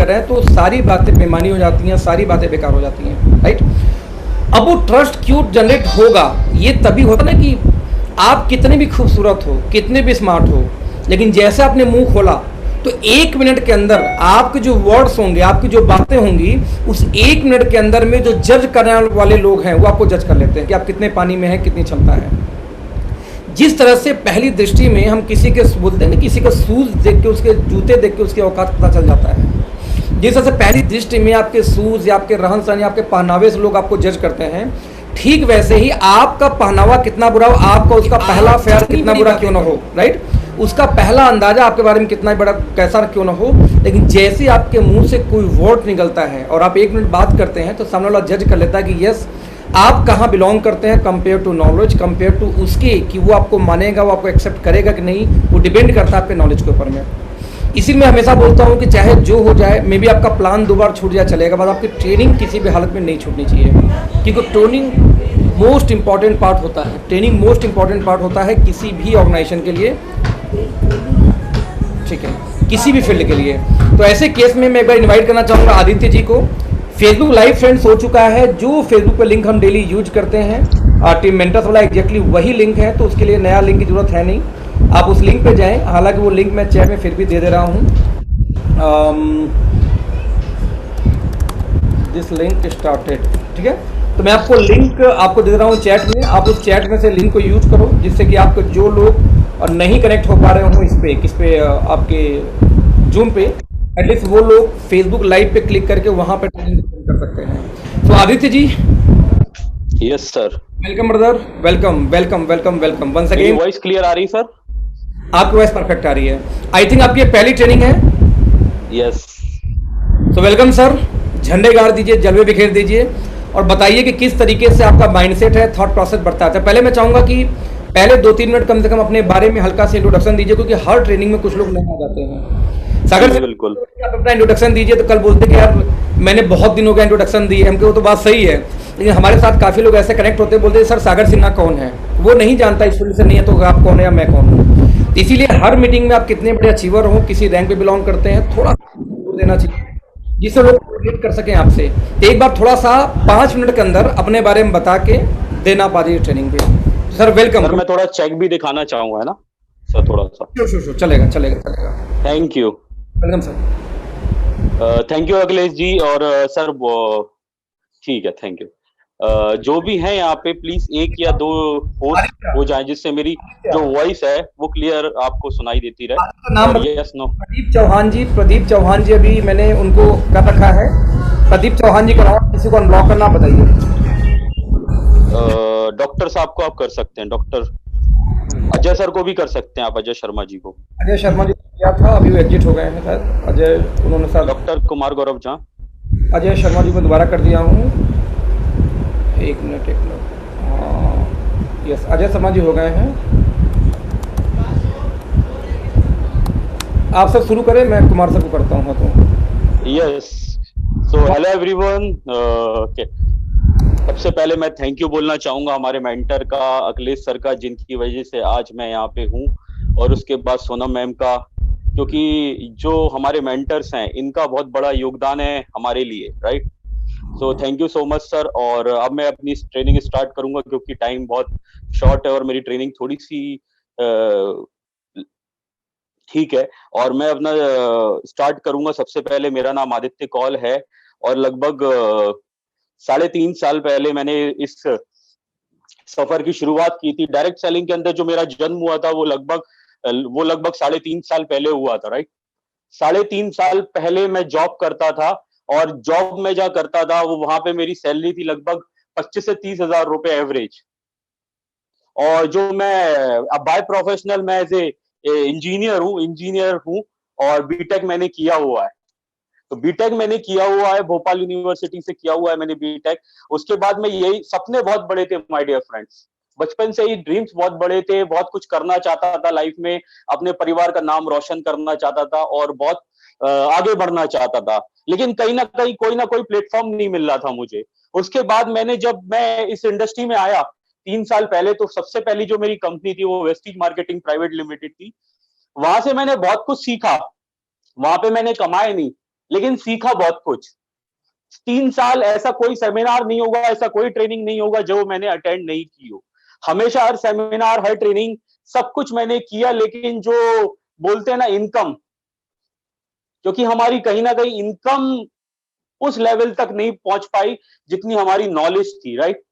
कर रहे हैं तो सारी बातें बेमानी हो जाती हैं, सारी बातें बेकार हो जाती हैं, राइट। अब वो ट्रस्ट क्यों जनरेट होगा, ये तभी होता ना कि आप कितने भी खूबसूरत हो, कितने भी स्मार्ट हो, लेकिन जैसे आपने मुंह खोला तो 1 मिनट के अंदर आपके जो वर्ड्स होंगे, आपकी जो बातें होंगी, उस 1 मिनट के अंदर में जो जज करने वाले लोग हैं वो आपको जज कर लेते हैं कि आप कितने पानी में हैं, कितनी क्षमता है। जिस तरह से पहली दृष्टि में हम किसी के बोलते हैं ना, किसी का शूज देख के, उसके जूते देख के उसकी औकात पता चल जाता है, जिस तरह से पहली दृष्टि में आपके शूज या आपके रहन सहन या आपके पहनावे से लोग आपको जज करते हैं, ठीक वैसे ही आपका पहनावा कितना बुरा हो, आपका उसका पहला फेयर कितना बुरा क्यों ना हो, राइट, उसका पहला अंदाजा आपके बारे में कितना बड़ा कैसा क्यों ना हो, लेकिन जैसे आपके मुंह से कोई वर्ड निकलता है और आप 1 मिनट बात करते हैं तो सामने वाला जज कर लेता है कि यस आप कहाँ बिलोंग करते हैं compare to knowledge, compare to उसके कि वो आपको मानेगा, वो आपको एक्सेप्ट करेगा कि नहीं, वो डिपेंड करता है आपके नॉलेज के ऊपर में। इसी में हमेशा बोलता हूँ कि चाहे जो हो जाए, मे बी आपका प्लान 2 बार छूट जाए चलेगा, बस आपकी ट्रेनिंग किसी भी हालत में नहीं छूटनी चाहिए, क्योंकि ट्रेनिंग मोस्ट इंपॉर्टेंट पार्ट होता है, ट्रेनिंग मोस्ट इंपॉर्टेंट पार्ट होता है किसी भी ऑर्गेनाइजेशन के लिए, ठीक है, किसी भी फील्ड के लिए। तो ऐसे केस में मैं एक बार इन्वाइट करना चाहूँगा आदित्य जी को। फेसबुक लाइव फ्रेंड्स हो चुका है, जो फेसबुक पे लिंक हम डेली यूज करते हैं टीम मेंटर्स वाला एग्जैक्टली वही लिंक है, तो उसके लिए नया लिंक की जरूरत है नहीं, आप उस लिंक पे जाएं, हालांकि वो लिंक मैं चैट में फिर भी दे दे रहा हूँ। दिस लिंक स्टार्टेड, ठीक है, तो मैं आपको लिंक आपको दे रहा हूँ चैट में, आप उस चैट में से लिंक को यूज करो, जिससे कि आपको जो लोग नहीं कनेक्ट हो पा रहे हो किस पे आपके जूम पे, एटलीस्ट वो लोग फेसबुक लाइव पे क्लिक करके वहाँ पे ट्रेनिंग कर सकते हैं। तो Aditya ji, yes sir, welcome brother, welcome welcome welcome welcome once again. Voice clear आ रही सर? आपकी वॉइस परफेक्ट आ रही है। आई थिंक आपकी पहली ट्रेनिंग है। यस। तो वेलकम सर, झंडे गाड़ दीजिए, जलवे बिखेर दीजिए और बताइए कि किस तरीके से आपका माइंडसेट है, थॉट प्रोसेस बढ़ता है। पहले मैं चाहूँगा कि पहले 2-3 मिनट कम से कम अपने बारे में हल्का से इंट्रोडक्शन दीजिए, क्योंकि हर ट्रेनिंग में कुछ लोग नए आ जाते हैं। सागर से बिल्कुल आप अपना इंट्रोडक्शन दीजिए, तो कल बोलते कि यार मैंने बहुत दिनों का इंट्रोडक्शन दी है हमको, वो तो बात सही है, लेकिन हमारे साथ काफ़ी लोग ऐसे कनेक्ट होते हैं, बोलते सर सागर सिन्हा कौन है, वो नहीं जानता, इस फील्ड से नहीं है, तो आप कौन है या मैं कौन हूँ। इसीलिए हर मीटिंग में आप कितने बड़े अचीवर हो, किसी रैंक पे बिलोंग करते हैं, थोड़ा देना चाहिए जिससे लोग रिलेट कर सकें आपसे। एक बार थोड़ा सा 5 मिनट के अंदर अपने बारे में बता के देना पा रही ट्रेनिंग पे। Sir welcome. सर मैं थोड़ा चेक भी दिखाना चाहूंगा, है ना सर, थोड़ा सा। श्योर, चलेगा चलेगा चलेगा। Thank you. Welcome sir. Thank you Akhilesh ji. और सर वो ठीक है, थैंक यू। जो भी है यहाँ पे प्लीज 1 या 2 होस्ट हो जाएं, जिससे मेरी जो वॉइस है वो क्लियर आपको सुनाई देती रहे। नाम और यस नो, प्रदीप चौहान जी, प्रदीप चौहान जी अभी मैंने उनको कर रखा है। प्रदीप चौहान जी का नाम किसी को अनब्लॉक करना, बताइए। डॉक्टर साहब को आप कर सकते हैं, डॉक्टर अजय सर को भी कर सकते हैं आप, अजय शर्मा जी को। अजय शर्मा जी किया था, अभी वो एग्जिट हो गए हैं शायद। अजय उन्होंने सर डॉक्टर कुमार गौरव झा, अजय शर्मा जी को दोबारा कर दिया हूँ। एक मिनट हाँ, यस अजय शर्मा जी हो गए हैं। आप सब शुरू करें, मैं कुमार सर को करता हूँ। तो यस, सो हेलो एवरीवन। सबसे पहले मैं थैंक यू बोलना चाहूंगा हमारे मेंटर का, अखिलेश सर का, जिनकी वजह से आज मैं यहाँ पे हूँ, और उसके बाद सोनम मैम का, क्योंकि जो हमारे मेंटर्स हैं इनका बहुत बड़ा योगदान है हमारे लिए, right. So thank you so much sir. और अब मैं अपनी ट्रेनिंग स्टार्ट करूंगा, क्योंकि टाइम बहुत शॉर्ट है और मेरी ट्रेनिंग थोड़ी सी ठीक है। और मैं अपना स्टार्ट करूंगा। सबसे पहले मेरा नाम आदित्य कौल है, और लगभग 3.5 साल पहले मैंने इस सफर की शुरुआत की थी। डायरेक्ट सेलिंग के अंदर जो मेरा जन्म हुआ था वो लगभग 3.5 साल पहले हुआ था, राइट। 3.5 साल पहले मैं जॉब करता था, और जॉब में जा करता था वो वहां पे मेरी सैलरी थी लगभग 25 से 30 हजार रुपए एवरेज। और जो मैं अब बाय प्रोफेशनल मैं एज ए इंजीनियर हूँ, और बीटेक मैंने किया हुआ है। तो बीटेक मैंने किया हुआ है, भोपाल यूनिवर्सिटी से किया हुआ है मैंने बीटेक। उसके बाद में यही सपने बहुत बड़े थे माय डियर फ्रेंड्स, बचपन से ही ड्रीम्स बहुत बड़े थे, बहुत कुछ करना चाहता था लाइफ में, अपने परिवार का नाम रोशन करना चाहता था, और बहुत आगे बढ़ना चाहता था। लेकिन कहीं ना कहीं कोई ना कोई प्लेटफॉर्म नहीं मिल रहा था मुझे। उसके बाद जब मैं इस इंडस्ट्री में आया 3 साल पहले, तो सबसे पहली जो मेरी कंपनी थी वो वेस्टीज मार्केटिंग प्राइवेट लिमिटेड थी। वहां से मैंने बहुत कुछ सीखा, वहां पे मैंने कमाए नहीं, लेकिन सीखा बहुत कुछ। 3 साल ऐसा कोई सेमिनार नहीं होगा, ऐसा कोई ट्रेनिंग नहीं होगा जो मैंने अटेंड नहीं की हो। हमेशा हर सेमिनार, हर ट्रेनिंग, सब कुछ मैंने किया, लेकिन जो बोलते हैं ना इनकम, क्योंकि हमारी कहीं ना कहीं इनकम उस लेवल तक नहीं पहुंच पाई जितनी हमारी नॉलेज थी, राइट।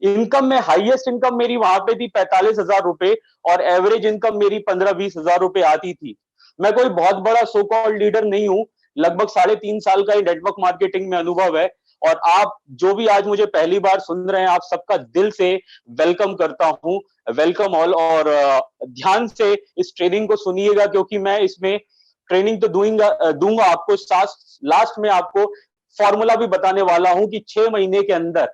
इनकम में हाईएस्ट इनकम मेरी वहां पे थी 45,000 रुपए, और एवरेज इनकम मेरी 15-20 हजार रुपए आती थी। मैं कोई बहुत बड़ा सो कॉल्ड लीडर नहीं हूं, लगभग 3.5 साल का ही नेटवर्क मार्केटिंग में अनुभव है। और आप जो भी आज मुझे पहली बार सुन रहे हैं, आप सबका दिल से वेलकम करता हूं। Welcome all. और ध्यान से इस ट्रेनिंग को सुनिएगा, क्योंकि मैं इसमें ट्रेनिंग तो दूंगा आपको, लास्ट में आपको फॉर्मूला भी बताने वाला हूं कि 6 महीने के अंदर,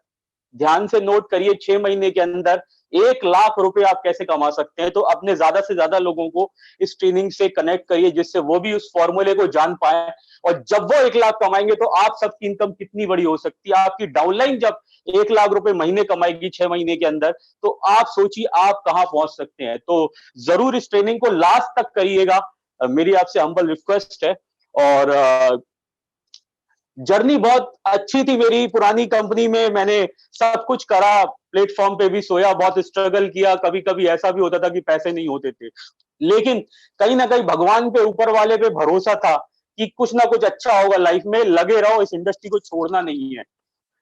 ध्यान से नोट करिए, 6 महीने के अंदर 1 लाख रुपए आप कैसे कमा सकते हैं। तो अपने ज्यादा से ज्यादा लोगों को इस ट्रेनिंग से कनेक्ट करिए, जिससे वो भी उस फॉर्मूले को जान पाए। और जब वो 1 लाख कमाएंगे तो आप सबकी इनकम कितनी बड़ी हो सकती है। आपकी डाउनलाइन जब 1 लाख रुपए महीने कमाएगी 6 महीने के अंदर, तो आप सोचिए आप कहां पहुंच सकते हैं। तो जरूर इस ट्रेनिंग को लास्ट तक करिएगा, मेरी आपसे हम्बल रिक्वेस्ट है। और जर्नी बहुत अच्छी थी मेरी पुरानी कंपनी में, मैंने सब कुछ करा, प्लेटफॉर्म पे भी सोया, बहुत स्ट्रगल किया, कभी कभी ऐसा भी होता था कि पैसे नहीं होते थे, लेकिन कहीं ना कहीं भगवान पे, ऊपर वाले पे भरोसा था कि कुछ ना कुछ अच्छा होगा लाइफ में, लगे रहो, इस इंडस्ट्री को छोड़ना नहीं है।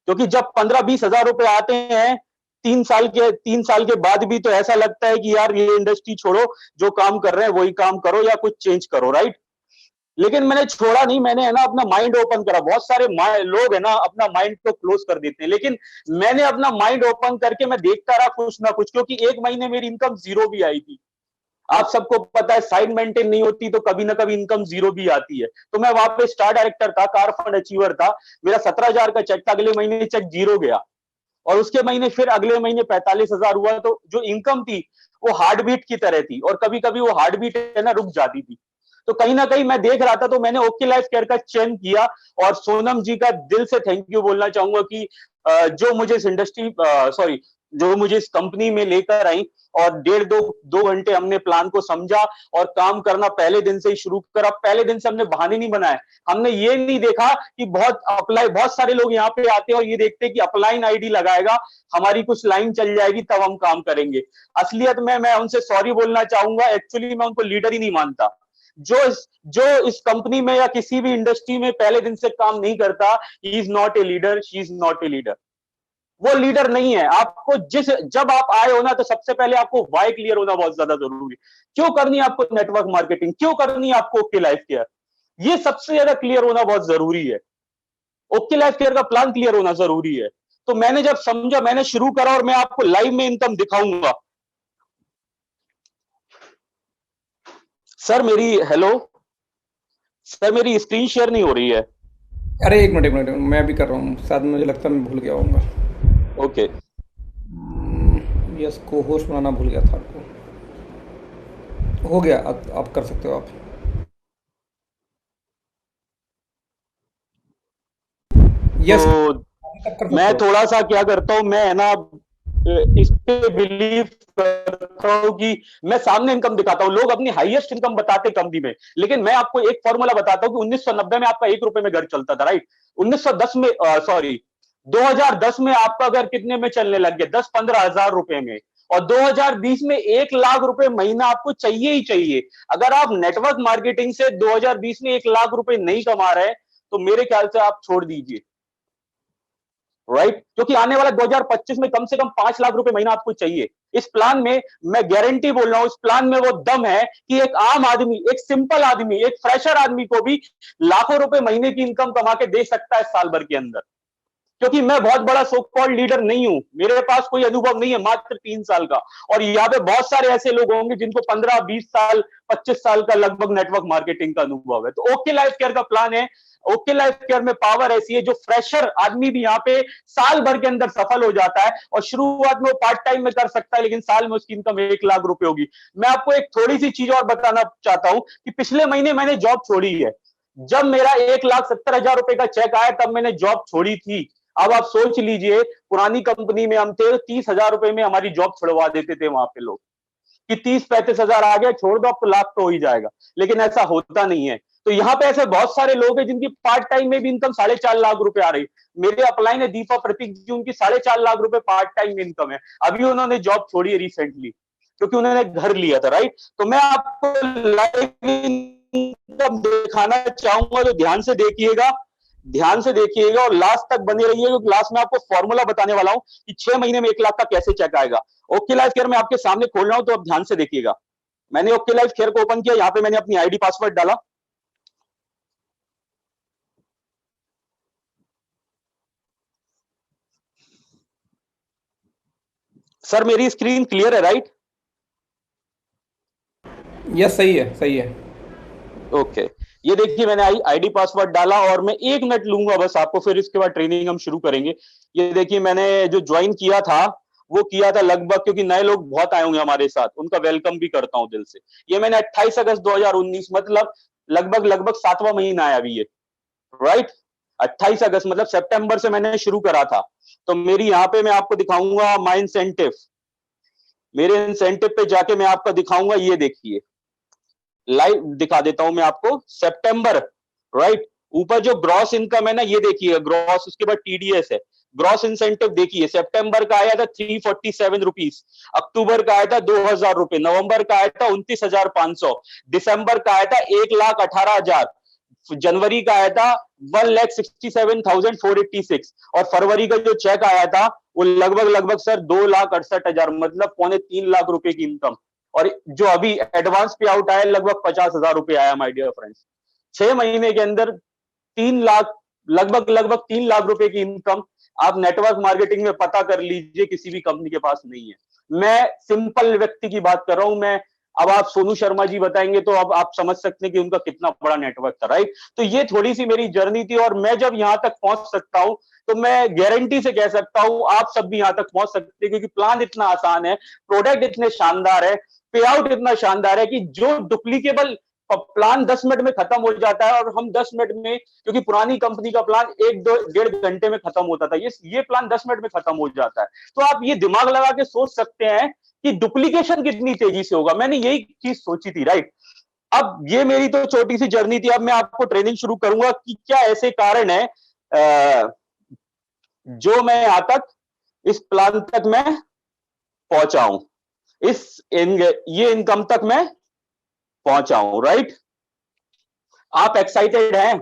क्योंकि जब 15-20 हजार रुपए आते हैं 3 साल के बाद भी, तो ऐसा लगता है कि यार ये इंडस्ट्री छोड़ो, जो काम कर रहे हैं वही काम करो या कुछ चेंज करो, राइट। लेकिन मैंने छोड़ा नहीं, मैंने है ना अपना माइंड ओपन करा। बहुत सारे लोग है ना अपना माइंड को क्लोज कर देते हैं, लेकिन मैंने अपना माइंड ओपन करके मैं देखता रहा कुछ ना कुछ, क्योंकि 1 महीने मेरी इनकम जीरो भी आई थी। आप सबको पता है, साइड मेंटेन नहीं होती तो कभी ना कभी इनकम जीरो भी आती है। तो मैं वहां पे स्टार डायरेक्टर था, कार फंड अचीवर था, मेरा 17,000 का चेक था, अगले महीने चेक जीरो गया, और उसके महीने फिर अगले महीने 45,000 हुआ। तो जो इनकम थी वो हार्ट बीट की तरह थी, और कभी कभी वो हार्ट बीट है ना रुक जाती थी। तो कहीं ना कहीं मैं देख रहा था, तो मैंने ओके लाइफ केयर का चयन किया। और सोनम जी का दिल से थैंक यू बोलना चाहूंगा कि जो मुझे इस इंडस्ट्री, सॉरी, जो मुझे इस कंपनी में लेकर आई, और 1.5-2 घंटे हमने प्लान को समझा और काम करना पहले दिन से ही शुरू करा। पहले दिन से हमने बहाने नहीं बनाए, हमने ये नहीं देखा कि बहुत सारे लोग यहाँ पे आते हैं और ये देखते हैं कि अपलाइन आईडी लगाएगा, हमारी कुछ लाइन चल जाएगी तब हम काम करेंगे। असलियत में मैं उनसे सॉरी बोलना चाहूंगा, एक्चुअली मैं उनको लीडर ही नहीं मानता। जो इस कंपनी में या किसी भी इंडस्ट्री में पहले दिन से काम नहीं करता, he is not a leader, she is not a leader. वो लीडर नहीं है। आपको जब आप आए हो ना, तो सबसे पहले आपको वाई क्लियर होना बहुत ज्यादा जरूरी है। क्यों करनी है आपको नेटवर्क मार्केटिंग, क्यों करनी है आपको ओके लाइफ केयर, ये सबसे ज्यादा क्लियर होना बहुत जरूरी है। ओके लाइफ केयर का प्लान क्लियर होना जरूरी है। तो मैंने जब समझा, मैंने शुरू करा, और मैं आपको लाइव में इनकम दिखाऊंगा। सर मेरी, हेलो सर, मेरी स्क्रीन शेयर नहीं हो रही है। अरे एक मिनट एक मिनट, मैं भी कर रहा हूँ, शायद मुझे लगता है मैं भूल गया होऊंगा। ओके। यस, को होस्ट बनाना भूल गया था आपको। हो गया, आप कर सकते हो आप। यस, तो तब कर सकते मैं हो। थोड़ा सा क्या करता हूं, मैं है ना इस पे बिलीव करता हूं कि मैं सामने इनकम दिखाता हूं। लोग अपनी हाईएस्ट इनकम बताते कंपनी में, लेकिन मैं आपको एक फॉर्मूला बताता हूं कि 1990 में आपका 1 रुपए में घर चलता था, राइट। 1910 में, सॉरी, 2010 में आपका घर कितने में चलने लग गया, 10-15 हजार रुपए में। और 2020 में 1 लाख रुपए महीना आपको चाहिए ही चाहिए। अगर आप नेटवर्क मार्केटिंग से 2020 में 1 लाख रुपए नहीं कमा रहे, तो मेरे ख्याल से आप छोड़ दीजिए, राइट। क्योंकि आने वाला 2025 में कम से कम 5 लाख रुपए महीना आपको चाहिए। इस प्लान में, मैं गारंटी बोल रहा हूं, इस प्लान में वो दम है कि एक आम आदमी, एक सिंपल आदमी, एक फ्रेशर आदमी को भी लाखों रुपए महीने की इनकम कमा के दे सकता है साल भर के अंदर। क्योंकि मैं बहुत बड़ा सो कॉल्ड लीडर नहीं हूं, मेरे पास कोई अनुभव नहीं है, मात्र 3 साल का। और यहाँ पे बहुत सारे ऐसे लोग होंगे जिनको 15-20 साल, 25 साल का लगभग नेटवर्क मार्केटिंग का अनुभव है। तो ओके लाइफ केयर का प्लान है। ओके लाइफ केयर में पावर ऐसी है, जो फ्रेशर आदमी भी यहाँ पे साल भर के अंदर सफल हो जाता है। और शुरुआत में वो पार्ट टाइम में कर सकता है, लेकिन साल में उसकी इनकम 1 लाख रुपए होगी। मैं आपको एक थोड़ी सी चीज और बताना चाहता हूं कि पिछले महीने मैंने जॉब छोड़ी है। जब मेरा 1,70,000 रुपए का चेक आया, तब मैंने जॉब छोड़ी थी। अब आप सोच लीजिए, पुरानी कंपनी में हम थे, 30,000 रुपए में हमारी जॉब छुड़वा देते थे वहां पे लोग, कि 30-35 हजार आ गया, छोड़ दो, अब तो लाख तो हो ही जाएगा। लेकिन ऐसा होता नहीं है। तो यहाँ पे ऐसे बहुत सारे लोग हैं जिनकी पार्ट टाइम में भी इनकम 4.5 लाख रुपए आ रही है। मेरे अपलाइन है दीपा प्रतीक जी, उनकी 4.5 लाख रुपए पार्ट टाइम इनकम है। अभी उन्होंने जॉब छोड़ी है रिसेंटली, क्योंकि उन्होंने घर लिया था, राइट। तो मैं आपको लाइव इनकम दिखाना चाहूंगा, तो ध्यान से देखिएगा, ध्यान से देखिएगा और लास्ट तक बने रहिएगा, क्योंकि लास्ट में आपको फॉर्मूला बताने वाला हूं कि 6 महीने में 1 लाख का कैसे चेक आएगा। ओके लाइफ केयर मैं आपके सामने खोल रहा हूं, तो अब ध्यान से देखिएगा। मैंने ओके लाइफ केयर को ओपन किया, यहां पे मैंने अपनी आईडी पासवर्ड डाला। सर मेरी स्क्रीन क्लियर है, राइट? यस, सही है, सही है। ओके, ये देखिए मैंने आईडी पासवर्ड डाला और मैं 1 मिनट लूंगा बस आपको, फिर इसके बाद ट्रेनिंग हम शुरू करेंगे। ये देखिए मैंने जो ज्वाइन किया था वो किया था लगभग, क्योंकि नए लोग बहुत आए होंगे हमारे साथ, उनका वेलकम भी करता हूं दिल से। ये मैंने 28 अगस्त 2019, मतलब लगभग 7वां महीना है अभी ये, राइट। 28 अगस्त मतलब सितंबर से मैंने शुरू करा था। तो मेरी यहाँ पे मैं आपको दिखाऊंगा माई इंसेंटिव। मेरे इंसेंटिव पे जाके मैं आपका दिखाऊंगा, ये देखिए लाइव दिखा देता हूं मैं आपको। सितंबर, राइट, ऊपर जो ग्रॉस इनकम है ना, ये देखिए ग्रॉस, उसके बाद टीडीएस है। ग्रॉस इंसेंटिव देखिए, सितंबर का आया था 347 रुपीज, अक्टूबर का आया था 2000 रुपए, नवंबर का आया था 29,500, दिसंबर का आया था 1,18,000, जनवरी का आया था 1,67,486 और फरवरी का जो चेक आया था वो लगभग सर 2,68,000, मतलब 2.25 लाख रुपए की इनकम। और जो अभी एडवांस पे आउट आया लगभग 50,000 रुपए आया माय डियर फ्रेंड्स। 6 महीने के अंदर 3 लाख, लगभग 3 लाख रुपए की इनकम आप नेटवर्क मार्केटिंग में पता कर लीजिए, किसी भी कंपनी के पास नहीं है। मैं सिंपल व्यक्ति की बात कर रहा हूं। मैं अब आप सोनू शर्मा जी बताएंगे तो अब आप समझ सकते हैं कि उनका कितना बड़ा नेटवर्क था, राइट। तो ये थोड़ी सी मेरी जर्नी थी, और मैं जब यहां तक पहुंच सकता हूं तो मैं गारंटी से कह सकता हूं आप सब भी यहां तक पहुंच सकते हैं, क्योंकि प्लान इतना आसान है, प्रोडक्ट इतने शानदार है, पे आउट इतना शानदार है कि जो डुप्लीकेबल प्लान 10 मिनट में खत्म हो जाता है, और हम 10 मिनट में, क्योंकि पुरानी कंपनी का प्लान 1-1.5 घंटे में खत्म होता था, ये प्लान 10 मिनट में खत्म हो जाता है। तो आप ये दिमाग लगा के सोच सकते हैं कि डुप्लीकेशन कितनी तेजी से होगा। मैंने यही चीज सोची थी, राइट। अब ये मेरी तो छोटी सी जर्नी थी, अब मैं आपको ट्रेनिंग शुरू करूंगा कि क्या ऐसे कारण है जो मैं यहां तक, इस प्लान तक मैं पहुंचा हूं, ये इनकम तक मैं पहुंचा हूं, राइट। आप एक्साइटेड हैं?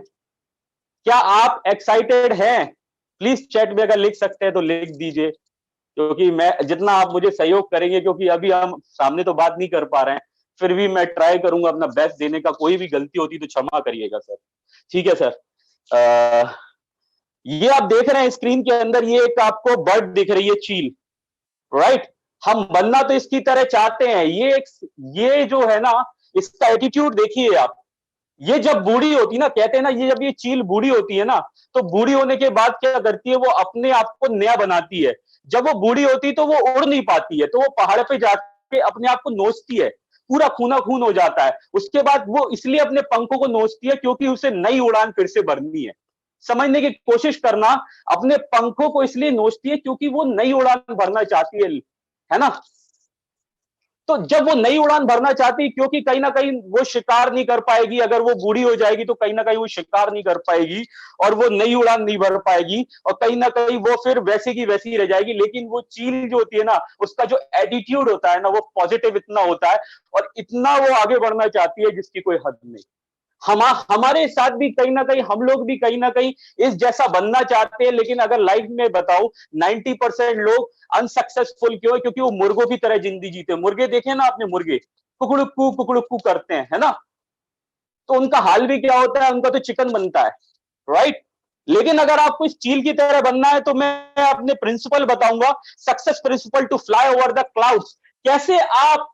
क्या आप एक्साइटेड हैं? प्लीज चैट में अगर लिख सकते हैं तो लिख दीजिए, क्योंकि मैं जितना आप मुझे सहयोग करेंगे, क्योंकि अभी हम सामने तो बात नहीं कर पा रहे हैं, फिर भी मैं ट्राई करूंगा अपना बेस्ट देने का। कोई भी गलती होती तो क्षमा करिएगा सर, ठीक है सर। ये आप देख रहे हैं स्क्रीन के अंदर, ये एक आपको बर्ड दिख रही है, चील, राइट। हम बनना तो इसकी तरह चाहते हैं। ये जो है ना, इसका एटीट्यूड देखिए आप। ये जब बूढ़ी होती ना, कहते हैं ना, ये जब ये चील बूढ़ी होती है ना, तो बूढ़ी होने के बाद क्या करती है, वो अपने आप को नया बनाती है। जब वो बूढ़ी होती है तो वो उड़ नहीं पाती है, तो वो पहाड़ पे जाके अपने आप को नोचती है, पूरा खूना खून हो जाता है। उसके बाद वो इसलिए अपने पंखों को नोचती है क्योंकि उसे नई उड़ान फिर से भरनी है। समझने की कोशिश करना, अपने पंखों को इसलिए नोचती है क्योंकि वो नई उड़ान भरना चाहती है ना। तो जब वो नई उड़ान भरना चाहती, क्योंकि कहीं ना कहीं वो शिकार नहीं कर पाएगी, अगर वो बूढ़ी हो जाएगी तो कहीं ना कहीं वो शिकार नहीं कर पाएगी और वो नई उड़ान नहीं भर पाएगी, और कहीं ना कहीं वो फिर वैसे की वैसी रह जाएगी। लेकिन वो चील जो होती है ना, उसका जो एटीट्यूड होता है ना, वो पॉजिटिव इतना होता है और इतना वो आगे बढ़ना चाहती है जिसकी कोई हद नहीं। हमारे साथ भी कहीं ना कहीं, हम लोग भी कहीं ना कहीं इस जैसा बनना चाहते हैं। लेकिन अगर लाइफ में बताऊं, 90% लोग अनसक्सेसफुल क्यों है? क्योंकि वो मुर्गों की तरह जिंदगी जीते। मुर्गे देखे ना आपने, मुर्गे कुकड़ुक्कू करते हैं, है ना। तो उनका हाल भी क्या होता है, उनका तो चिकन बनता है, राइट। लेकिन अगर आपको इस चील की तरह बनना है तो मैं अपने प्रिंसिपल बताऊंगा, success principle to fly over the clouds. कैसे आप,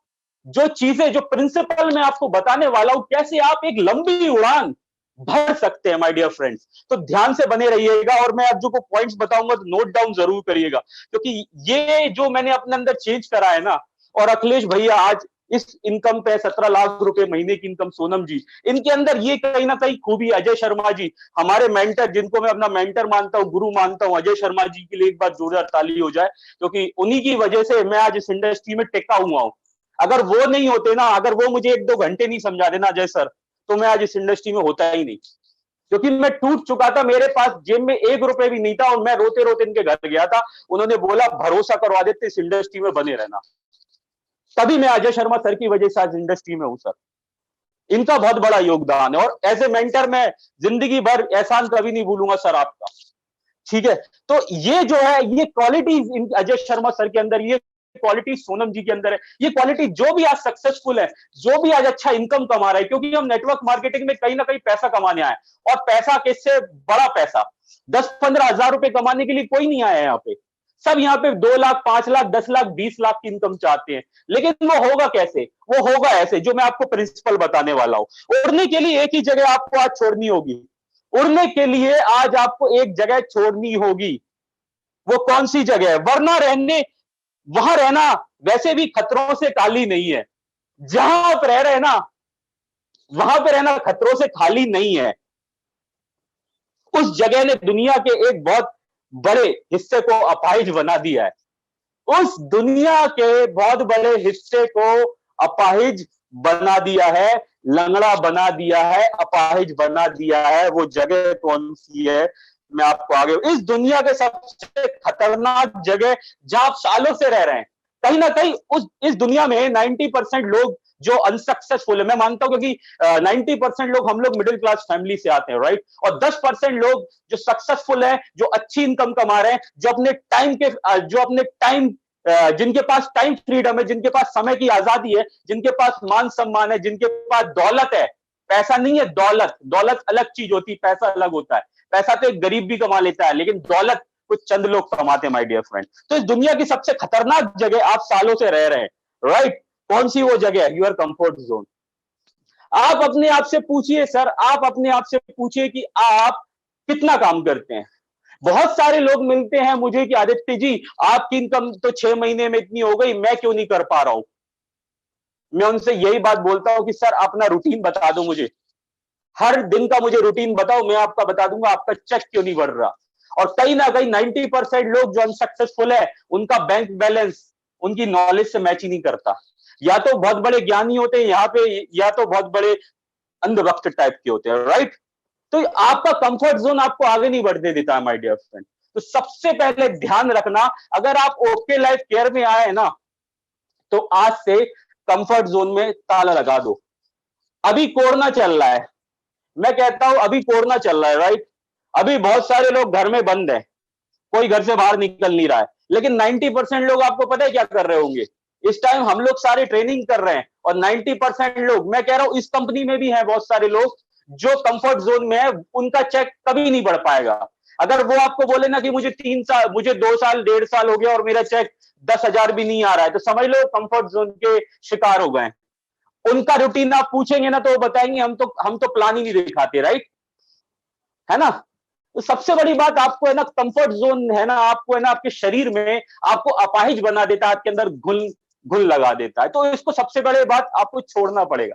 जो चीजें, जो प्रिंसिपल मैं आपको बताने वाला हूं, कैसे आप एक लंबी उड़ान भर सकते हैं माय डियर फ्रेंड्स। तो ध्यान से बने रहिएगा, और मैं अब जो को पॉइंट्स बताऊंगा तो नोट डाउन जरूर करिएगा, क्योंकि ये जो मैंने अपने अंदर चेंज करा है ना। और अखिलेश भैया आज इस इनकम पे 17 लाख रुपए महीने की इनकम, सोनम जी, इनके अंदर ये कहीं ना कहीं खूबी। अजय शर्मा जी, हमारे मेंटर, जिनको मैं अपना मेंटर मानता हूं, गुरु मानता हूं, अजय शर्मा जी के लिए एक बार जोरदार ताली हो जाए, क्योंकि उन्हीं की वजह से मैं आज इस इंडस्ट्री में टिका हुआ हूं। अगर वो नहीं होते ना, अगर वो मुझे 1-2 घंटे नहीं समझा देना अजय सर, तो मैं आज इस इंडस्ट्री में होता ही नहीं, क्योंकि मैं टूट चुका था, मेरे पास जेब में 1 रुपए भी नहीं था और मैं रोते रोते इनके घर गया था। उन्होंने बोला भरोसा करवा देते, इस इंडस्ट्री में बने रहना। तभी मैं अजय शर्मा सर की वजह से आज इंडस्ट्री में हूं सर। इनका बहुत बड़ा योगदान है और एज ए मेंटर मैं जिंदगी भर एहसान कभी नहीं भूलूंगा सर आपका। ठीक है, तो ये जो है, ये क्वालिटीज अजय शर्मा सर के अंदर, ये क्वालिटी सोनम जी के अंदर है, ये क्वालिटी जो भी आज सक्सेसफुल है, जो भी आज अच्छा इनकम कमा रहा है, क्योंकि हम नेटवर्क मार्केटिंग में कहीं ना कहीं पैसा कमाने आए, और पैसा किससे, बड़ा पैसा 10-15 हजार रुपए कमाने के लिए कोई नहीं आया यहाँ पे। सब यहाँ पे 2 लाख, 5 लाख, 10 लाख, 20 लाख की इनकम चाहते हैं, लेकिन वो होगा कैसे? वो होगा ऐसे, जो मैं आपको प्रिंसिपल बताने वाला हूं। उड़ने के लिए एक ही जगह आपको आज छोड़नी होगी, उड़ने के लिए आज आपको एक जगह छोड़नी होगी। वो कौन सी जगह है? वरना रहने, वहां रहना वैसे भी खतरों से खाली नहीं है। जहां आप रह रहे हैं ना, वहां पे रहना खतरों से खाली नहीं है। उस जगह ने दुनिया के एक बहुत बड़े हिस्से को अपाहिज बना दिया है। उस दुनिया के बहुत बड़े हिस्से को अपाहिज बना दिया है, लंगड़ा बना दिया है, अपाहिज बना दिया है। वो जगह कौन सी है, मैं आपको आगे, इस दुनिया के सबसे खतरनाक जगह जहां आप सालों से रह रहे हैं, कहीं ना कहीं उस इस दुनिया में 90% लोग जो अनसक्सेसफुल है, मैं मानता हूं, क्योंकि 90% लोग, हम लोग मिडिल क्लास फैमिली से आते हैं, राइट, और 10% लोग जो सक्सेसफुल है, जो अच्छी इनकम कमा रहे हैं, जो अपने टाइम, जिनके पास टाइम फ्रीडम है, जिनके पास समय की आजादी है, जिनके पास मान सम्मान है, जिनके पास दौलत है, पैसा नहीं है, दौलत। दौलत अलग चीज होती है, पैसा अलग होता है। पैसा तो एक गरीब भी कमा लेता है, लेकिन दौलत कुछ चंद लोग कमाते हैं, माय डियर फ्रेंड। तो इस दुनिया की सबसे खतरनाक जगह आप सालों से रह रहे हैं, राइट, कौन सी वो जगह है? Your comfort zone. आप अपने आप से पूछिए सर, आप अपने आप से पूछिए कि आप कितना काम करते हैं। बहुत सारे लोग मिलते हैं मुझे कि आदित्य जी, आपकी इनकम तो 6 महीने में इतनी हो गई, मैं क्यों नहीं कर पा रहा हूं। मैं उनसे यही बात बोलता हूं कि सर अपना रूटीन बता दो मुझे, हर दिन का मुझे रूटीन बताओ, मैं आपका बता दूंगा आपका चेक क्यों नहीं बढ़ रहा। और कहीं ना कहीं 90% लोग जो अनसक्सेसफुल है, उनका बैंक बैलेंस उनकी नॉलेज से मैच ही नहीं करता। या तो बहुत बड़े ज्ञानी होते हैं यहाँ पे, या तो बहुत बड़े अंधभक्त टाइप के होते हैं, राइट। तो आपका कंफर्ट जोन आपको आगे नहीं बढ़ने देता है, माय डियर फ्रेंड। तो सबसे पहले ध्यान रखना, अगर आप ओके लाइफ केयर में आए ना, तो आज से कंफर्ट जोन में ताला लगा दो। अभी कोरोना चल रहा है, मैं कहता हूं अभी कोरोना चल रहा है, राइट। अभी बहुत सारे लोग घर में बंद हैं, कोई घर से बाहर निकल नहीं रहा है, लेकिन 90% लोग आपको पता है क्या कर रहे होंगे? इस टाइम हम लोग सारे ट्रेनिंग कर रहे हैं, और 90% लोग, मैं कह रहा हूं इस कंपनी में भी हैं बहुत सारे लोग जो कंफर्ट जोन में है, उनका चेक कभी नहीं बढ़ पाएगा। अगर वो आपको बोले ना कि मुझे 3 साल, मुझे 2 साल, 1.5 साल हो गया और मेरा चेक 10,000 भी नहीं आ रहा है, तो समझ लो कंफर्ट जोन के शिकार हो गए। उनका रूटीन आप पूछेंगे ना, तो वो बताएंगे हम तो प्लान ही नहीं दिखाते, राइट, है ना। तो सबसे बड़ी बात, आपको है ना कंफर्ट जोन है ना, आपको है ना आपके शरीर में आपको अपाहिज बना देता है, आपके अंदर घुल घुल लगा देता है। तो इसको सबसे बड़ी बात आपको छोड़ना पड़ेगा।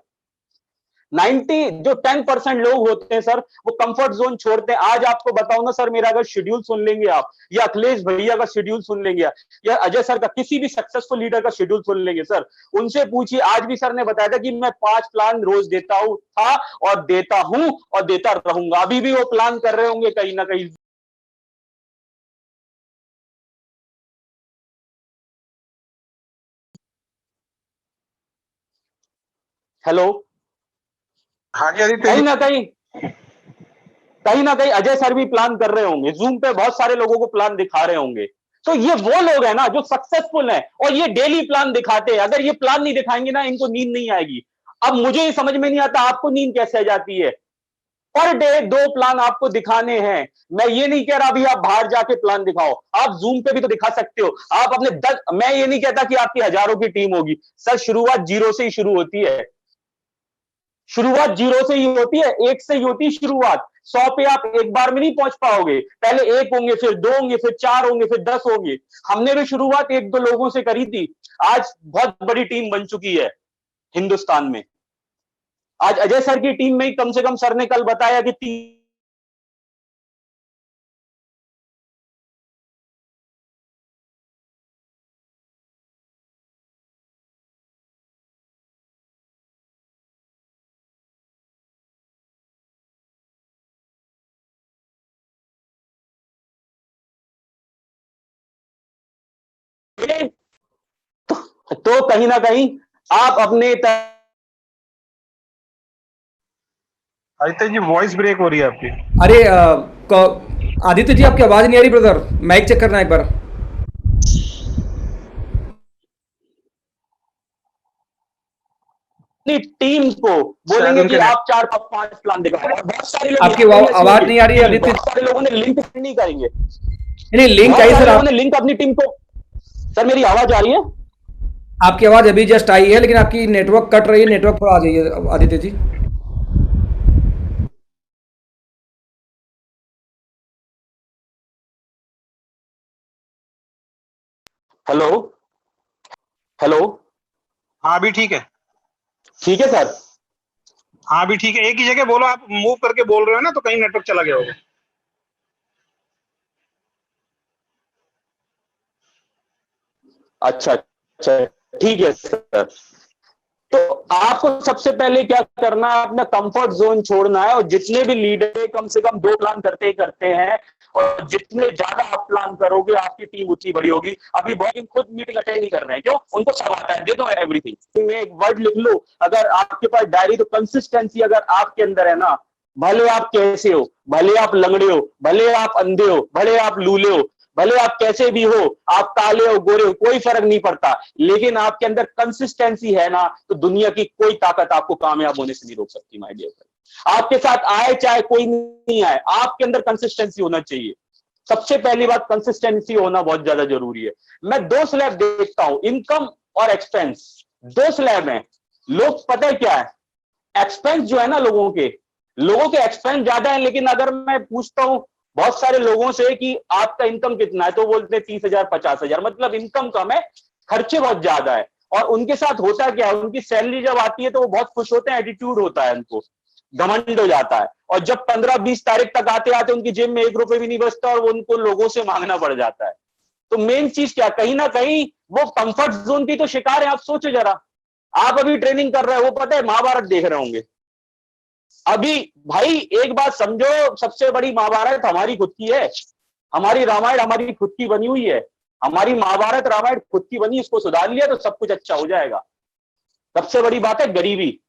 90 जो 10% लोग होते हैं सर, वो कंफर्ट जोन छोड़ते हैं। आज आपको बताओ ना सर, मेरा अगर शेड्यूल सुन लेंगे आप, या अखिलेश भैया का शेड्यूल सुन लेंगे, या अजय सर का, किसी भी सक्सेसफुल लीडर का शेड्यूल सुन लेंगे सर, उनसे पूछिए। आज भी सर ने बताया था कि मैं 5 प्लान रोज देता हूं था, और देता हूं, और देता रहूंगा। अभी भी वो प्लान कर रहे होंगे कहीं ना कहीं। हेलो, हाँ जी आदित्य जी। कहीं ना कहीं, कहीं ना कहीं अजय सर भी प्लान कर रहे होंगे, जूम पे बहुत सारे लोगों को प्लान दिखा रहे होंगे। तो ये वो लोग हैं ना जो सक्सेसफुल हैं, और ये डेली प्लान दिखाते हैं। अगर ये प्लान नहीं दिखाएंगे ना, इनको नींद नहीं आएगी। अब मुझे ये समझ में नहीं आता आपको नींद कैसे आ जाती है। पर डे 2 प्लान आपको दिखाने हैं। मैं ये नहीं कह रहा अभी आप बाहर जाके प्लान दिखाओ, आप जूम पे भी तो दिखा सकते हो। आप अपने 10, मैं ये नहीं कहता कि आपकी हजारों की टीम होगी सर, शुरुआत जीरो से ही शुरू होती है। शुरुआत जीरो से ही होती है, एक से ही होती है शुरुआत। 100 पे आप एक बार में नहीं पहुंच पाओगे, पहले 1 होंगे, फिर 2 होंगे, फिर 4 होंगे, फिर 10 होंगे। हमने भी शुरुआत 1-2 लोगों से करी थी, आज बहुत बड़ी टीम बन चुकी है हिंदुस्तान में। आज अजय सर की टीम में ही कम से कम, सर ने कल बताया कि 3 करेंगे तो कहीं ना कहीं आप अपने आदित्य जी वॉइस ब्रेक हो रही है आपकी। अरे आदित्य जी आपकी आवाज नहीं आ रही ब्रदर, माइक चेक करना एक बार। अपनी टीम को शायद बोलेंगे कि उनके आप 4-5 प्लान दिखाओ, और बहुत सारे लोग आपकी यहाँ पे भी ऐसे आवाज होंगे, नहीं आ रही है टीम, आदित्य। बहुत सारे लोगों ने लिंक नहीं करेंगे, नहीं, लिंक बहुत आई सारे सर। लोगों ने लिंक अपनी टीम को। सर मेरी आवाज आ रही है? आपकी आवाज अभी जस्ट आई है, लेकिन आपकी नेटवर्क कट रही है, नेटवर्क पर आ जाइए आदित्य जी। Hello hello. हाँ अभी ठीक है। ठीक है सर। हाँ अभी ठीक है, एक ही जगह बोलो, आप मूव करके बोल रहे हो ना तो कहीं नेटवर्क चला गया होगा। अच्छा अच्छा, ठीक है सर। तो आपको सबसे पहले क्या करना है, अपना कंफर्ट जोन छोड़ना है, और जितने भी लीडर कम से कम 2 प्लान करते ही करते हैं, और जितने ज्यादा आप प्लान करोगे आपकी टीम उतनी बड़ी होगी। अभी बहुत खुद मीटिंग अटेंड नहीं कर रहे हैं, क्यों? उनको सब आता है, दे दो एवरीथिंग में एक वर्ड लिख लो। अगर आपके पास डायरी, तो कंसिस्टेंसी अगर आपके अंदर है ना, भले आप कैसे हो, भले आप लंगड़े हो, भले आप अंधे हो, भले आप लूले हो, भले आप कैसे भी हो, आप काले हो गोरे हो, कोई फर्क नहीं पड़ता, लेकिन आपके अंदर कंसिस्टेंसी है ना, तो दुनिया की कोई ताकत आपको कामयाब होने से नहीं रोक सकती माय डियर फ्रेंड। आपके साथ आए चाहे कोई नहीं आए, आपके अंदर कंसिस्टेंसी होना चाहिए। सबसे पहली बात, कंसिस्टेंसी होना बहुत ज्यादा जरूरी है। मैं 2 स्लैब देखता हूं, इनकम और एक्सपेंस, 2 स्लैब हैं। लोग पता है क्या है, एक्सपेंस जो है ना, लोगों के एक्सपेंस ज्यादा है, लेकिन अगर मैं पूछता हूं बहुत सारे लोगों से कि आपका इनकम कितना है, तो बोलते हैं 30,000 50,000, मतलब इनकम कम है, खर्चे बहुत ज्यादा है। और उनके साथ होता क्या है, उनकी सैलरी जब आती है तो वो बहुत खुश होते हैं, एटीट्यूड होता है उनको, घमंड हो जाता है, और जब 15-20 तारीख तक आते आते उनकी जेब में 1 रुपए भी नहीं बचता, और वो उनको लोगों से मांगना पड़ जाता है। तो मेन चीज क्या, कहीं ना कहीं वो कंफर्ट जोन की तो शिकार है। आप सोचो जरा, आप अभी ट्रेनिंग कर रहे हो, वो पता है महाभारत देख रहे होंगे अभी। भाई एक बात समझो, सबसे बड़ी महाभारत हमारी खुद की है, हमारी रामायण हमारी खुद की बनी हुई है, हमारी महाभारत रामायण खुद की बनी, इसको सुधार लिया तो सब कुछ अच्छा हो जाएगा। सबसे बड़ी बात है गरीबी,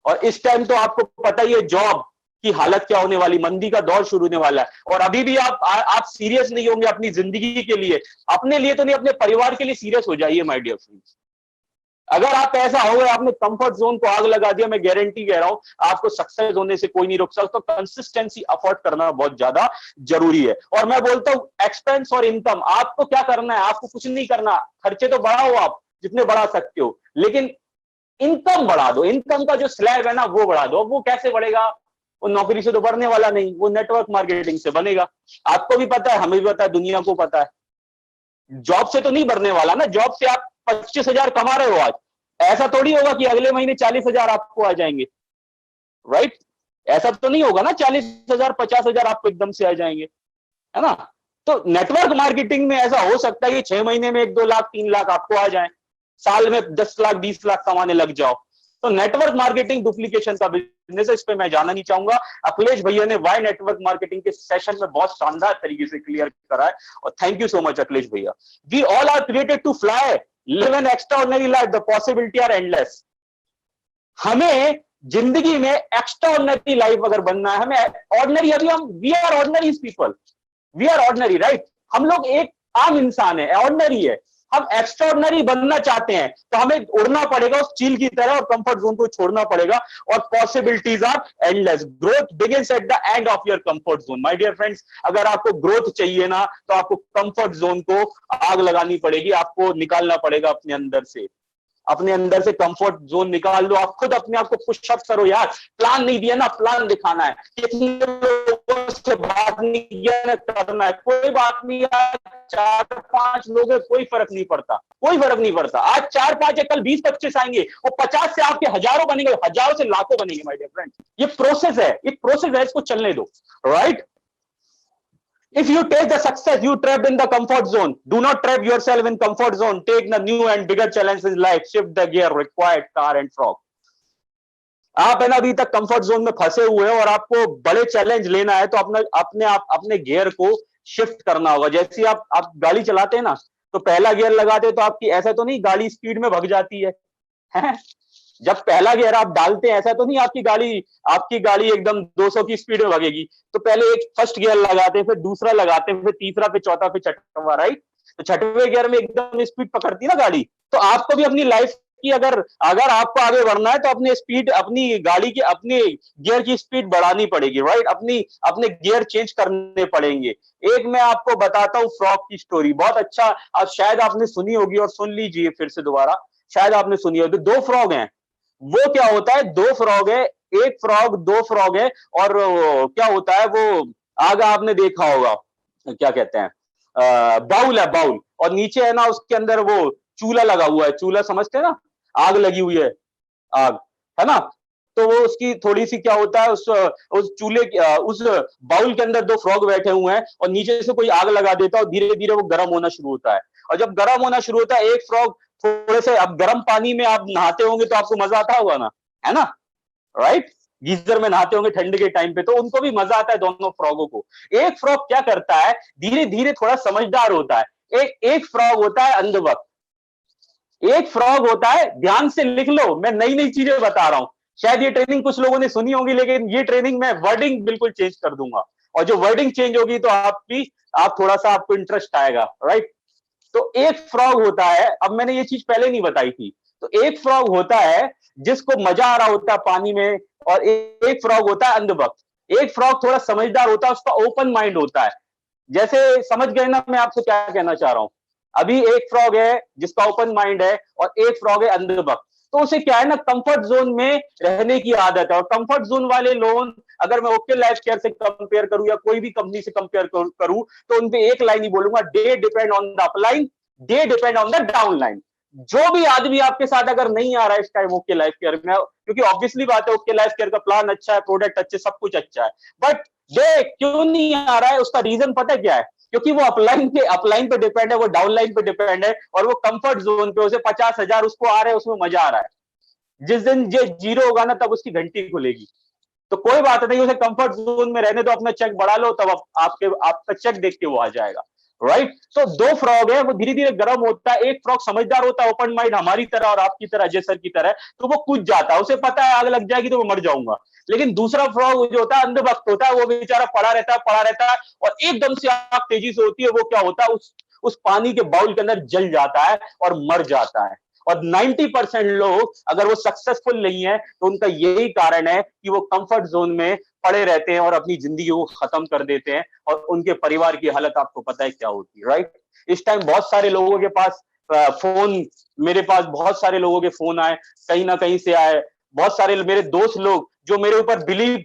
और इस टाइम तो आपको पता ही है जॉब की हालत क्या होने वाली, मंदी का दौर शुरू होने वाला है, और अभी भी आप सीरियस नहीं होंगे अपनी जिंदगी के लिए, अपने लिए तो नहीं, अपने परिवार के लिए सीरियस हो जाइए माय डियर फ्रेंड्स। अगर आप ऐसा हो गए, आपने कंफर्ट जोन को आग लगा दिया, मैं गारंटी कह रहा हूं आपको सक्सेस होने से कोई नहीं रोक सकता। तो कंसिस्टेंसी अफोर्ड करना बहुत ज्यादा जरूरी है। और मैं बोलता हूं एक्सपेंस और इनकम, आपको क्या करना है, आपको कुछ नहीं करना, खर्चे तो बढ़ाओ आप जितने बढ़ा सकते हो, लेकिन इनकम बढ़ा दो। इनकम का जो स्लैब है ना वो बढ़ा दो। वो कैसे बढ़ेगा, वो नौकरी से तो बढ़ने वाला नहीं, वो नेटवर्क मार्केटिंग से बनेगा। आपको भी पता है, हमें भी पता है, दुनिया को पता है, जॉब से तो नहीं बढ़ने वाला ना। जॉब से आप 25,000 कमा रहे हो आज, ऐसा थोड़ी होगा कि अगले महीने 40,000 आपको आ जाएंगे, राइट? ऐसा तो नहीं होगा ना, 40,000 50,000 आपको एकदम से आ जाएंगे, है ना? तो नेटवर्क मार्केटिंग में ऐसा हो सकता है कि 6 महीने में 1-2 लाख 3 लाख आपको आ जाए, साल में 10 लाख 20 लाख कमाने लग जाओ। तो नेटवर्क मार्केटिंग डुप्लीकेशन का बिजनेस है, इस पे मैं जाना नहीं चाहूंगा। अखिलेश भैया ने वाई नेटवर्क मार्केटिंग के सेशन में बहुत शानदार तरीके से क्लियर करा है, और thank you so much Akhilesh भैया। We all are created to fly, live an extraordinary life, the possibility are endless. हमें जिंदगी में एक्स्ट्राऑर्डिनरी लाइफ अगर बनना है, हमें ऑर्डिनरी, अभी हम we are ordinary people, we are ordinary, right? हम लोग एक आम इंसान है, ऑर्डिनरी है। हम एक्स्ट्राऑर्डिनरी बनना चाहते हैं तो हमें उड़ना पड़ेगा उस चील की तरह, और कंफर्ट जोन को छोड़ना पड़ेगा, और possibilities are endless. Growth begins at the end of your comfort zone my dear friends. अगर आपको ग्रोथ चाहिए ना, तो आपको कंफर्ट जोन को आग लगानी पड़ेगी, आपको निकालना पड़ेगा अपने अंदर से। अपने अंदर से कंफर्ट जोन निकाल लो, आप खुद अपने आप को पुशअप करो यार। प्लान नहीं दिया ना, प्लान दिखाना है। कितने लोगों से बात नहीं किया ना, करना है। कोई बात नहीं यार, 4-5 लोग है, कोई फर्क नहीं पड़ता, कोई फर्क नहीं पड़ता। आज 4-5 है, कल 20-25 आएंगे, वो 50 से आपके हजारों बनेंगे, हजारों से लाखों बनेंगे माय डियर फ्रेंड। ये प्रोसेस है, एक प्रोसेस है, इसको चलने दो, right? If you take the success, you trapped in the comfort zone. Do not trap yourself in comfort zone. Take the new and bigger challenges in life. Shift the gear, required car and frog. आप है ना अभी तक comfort zone में फंसे हुए हो, और आपको बड़े चैलेंज लेना है, तो अपने गियर को शिफ्ट करना होगा। जैसे आप गाड़ी चलाते हैं ना, तो पहला गियर लगाते तो आपकी ऐसा तो नहीं गाड़ी स्पीड में भग जाती है? जब पहला गियर आप डालते हैं ऐसा तो नहीं आपकी गाड़ी एकदम 200 की स्पीड में भगेगी। तो पहले एक फर्स्ट गियर लगाते हैं, फिर दूसरा लगाते हैं, फिर तीसरा, फिर चौथा, फिर छठवां, राइट? तो छठवें गियर में एकदम स्पीड पकड़ती ना गाड़ी। तो आपको भी अपनी लाइफ की अगर अगर आपको आगे बढ़ना है तो अपनी गाड़ी की अपनी गियर की स्पीड बढ़ानी पड़ेगी, राइट? अपने गियर चेंज करने पड़ेंगे। एक मैं आपको बताता हूँ फ्रॉग की स्टोरी, बहुत अच्छा, आप शायद आपने सुनी होगी और सुन लीजिए फिर से दोबारा, शायद आपने सुनी होगी। दो फ्रॉग हैं, वो क्या होता है, दो फ्रॉग है, एक फ्रॉग, दो फ्रॉग है, और क्या होता है वो, आग आपने देखा होगा, क्या कहते हैं, बाउल है, बाउल, और नीचे है ना उसके अंदर वो चूल्हा लगा हुआ है, चूल्हा समझते हैं ना, आग लगी हुई है, आग, है ना? तो वो उसकी थोड़ी सी क्या होता है, उस चूल्हे उस बाउल के अंदर दो फ्रॉग बैठे हुए हैं, और नीचे से कोई आग लगा देता है और धीरे धीरे वो गर्म होना शुरू होता है। और जब गर्म होना शुरू होता है, एक फ्रॉग थोड़े से, अब गर्म पानी में आप नहाते होंगे तो आपको मजा आता होगा ना, है ना, राइट? गीजर में नहाते होंगे ठंड के टाइम पे, तो उनको भी मजा आता है दोनों फ्रॉगों को। एक फ्रॉग क्या करता है, धीरे धीरे थोड़ा समझदार होता है। एक फ्रॉग होता है अंधभक्त, एक फ्रॉग होता है, ध्यान से लिख लो, मैं नई नई चीजें बता रहा हूं। शायद ये ट्रेनिंग कुछ लोगों ने सुनी होगी, लेकिन ये ट्रेनिंग में वर्डिंग बिल्कुल चेंज कर दूंगा, और जो वर्डिंग चेंज होगी तो आप थोड़ा सा आपको इंटरेस्ट आएगा, राइट? तो एक फ्रॉग होता है, अब मैंने ये चीज पहले नहीं बताई थी, तो एक फ्रॉग होता है जिसको मजा आ रहा होता है पानी में, और एक फ्रॉग होता है अंधभक्त। एक फ्रॉग थोड़ा समझदार होता है, उसका ओपन माइंड होता है। जैसे समझ गए ना मैं आपको क्या कहना चाह रहा हूं? अभी एक फ्रॉग है जिसका ओपन माइंड है, और एक फ्रॉग है अंधभक्त। तो उसे क्या है ना, कंफर्ट जोन में रहने की आदत है, और कंफर्ट जोन वाले लोग, अगर मैं ओके लाइफ केयर से कंपेयर करूं या कोई भी कंपनी से कंपेयर करूं, तो उनपे एक लाइन ही बोलूंगा, they depend on the upline, they depend on the downline. जो भी आदमी आपके साथ अगर नहीं आ रहा है इस टाइम ओके लाइफ केयर में, क्योंकि ऑब्वियसली बात है ओके लाइफ केयर का प्लान अच्छा है, प्रोडक्ट अच्छे, सब कुछ अच्छा है, बट दे क्यों नहीं आ रहा है, उसका रीजन पता है क्या है? क्योंकि वो अपलाइन पे डिपेंड है, वो डाउनलाइन पे डिपेंड है, और वो कंफर्ट जोन पे, उसे 50,000 उसको आ रहे हैं, उसमें मजा आ रहा है। जिस दिन ये जीरो होगा ना, तब उसकी घंटी खुलेगी। तो कोई बात नहीं, उसे कंफर्ट जोन में रहने दो, अपना चेक बढ़ा लो, तब आपका चेक देख के वो आ जाएगा, राइट? तो दो फ्रॉग है, वो धीरे धीरे गर्म होता है। एक फ्रॉग समझदार होता है, ओपन माइंड, हमारी तरह और आपकी तरह, अजय सर की तरह, तो वो कूद जाता है, उसे पता है आग लग जाएगी तो वो मर जाऊंगा। लेकिन दूसरा फ्रॉग जो होता है, अंधभक्त होता है, वो बेचारा पड़ा रहता है, और एकदम से आग तेजी से होती है, वो क्या होता है, उस पानी के बाउल के अंदर जल जाता है और मर जाता है। और 90% लोग अगर वो सक्सेसफुल नहीं है, तो उनका यही कारण है कि वो कंफर्ट जोन में पड़े रहते हैं और अपनी जिंदगी को खत्म कर देते हैं, और उनके परिवार की हालत आपको पता है क्या होती है, राइट? इस टाइम बहुत सारे लोगों के पास फोन, मेरे पास बहुत सारे लोगों के फोन आए, कहीं ना कहीं से आए। बहुत सारे मेरे दोस्त लोग जो मेरे ऊपर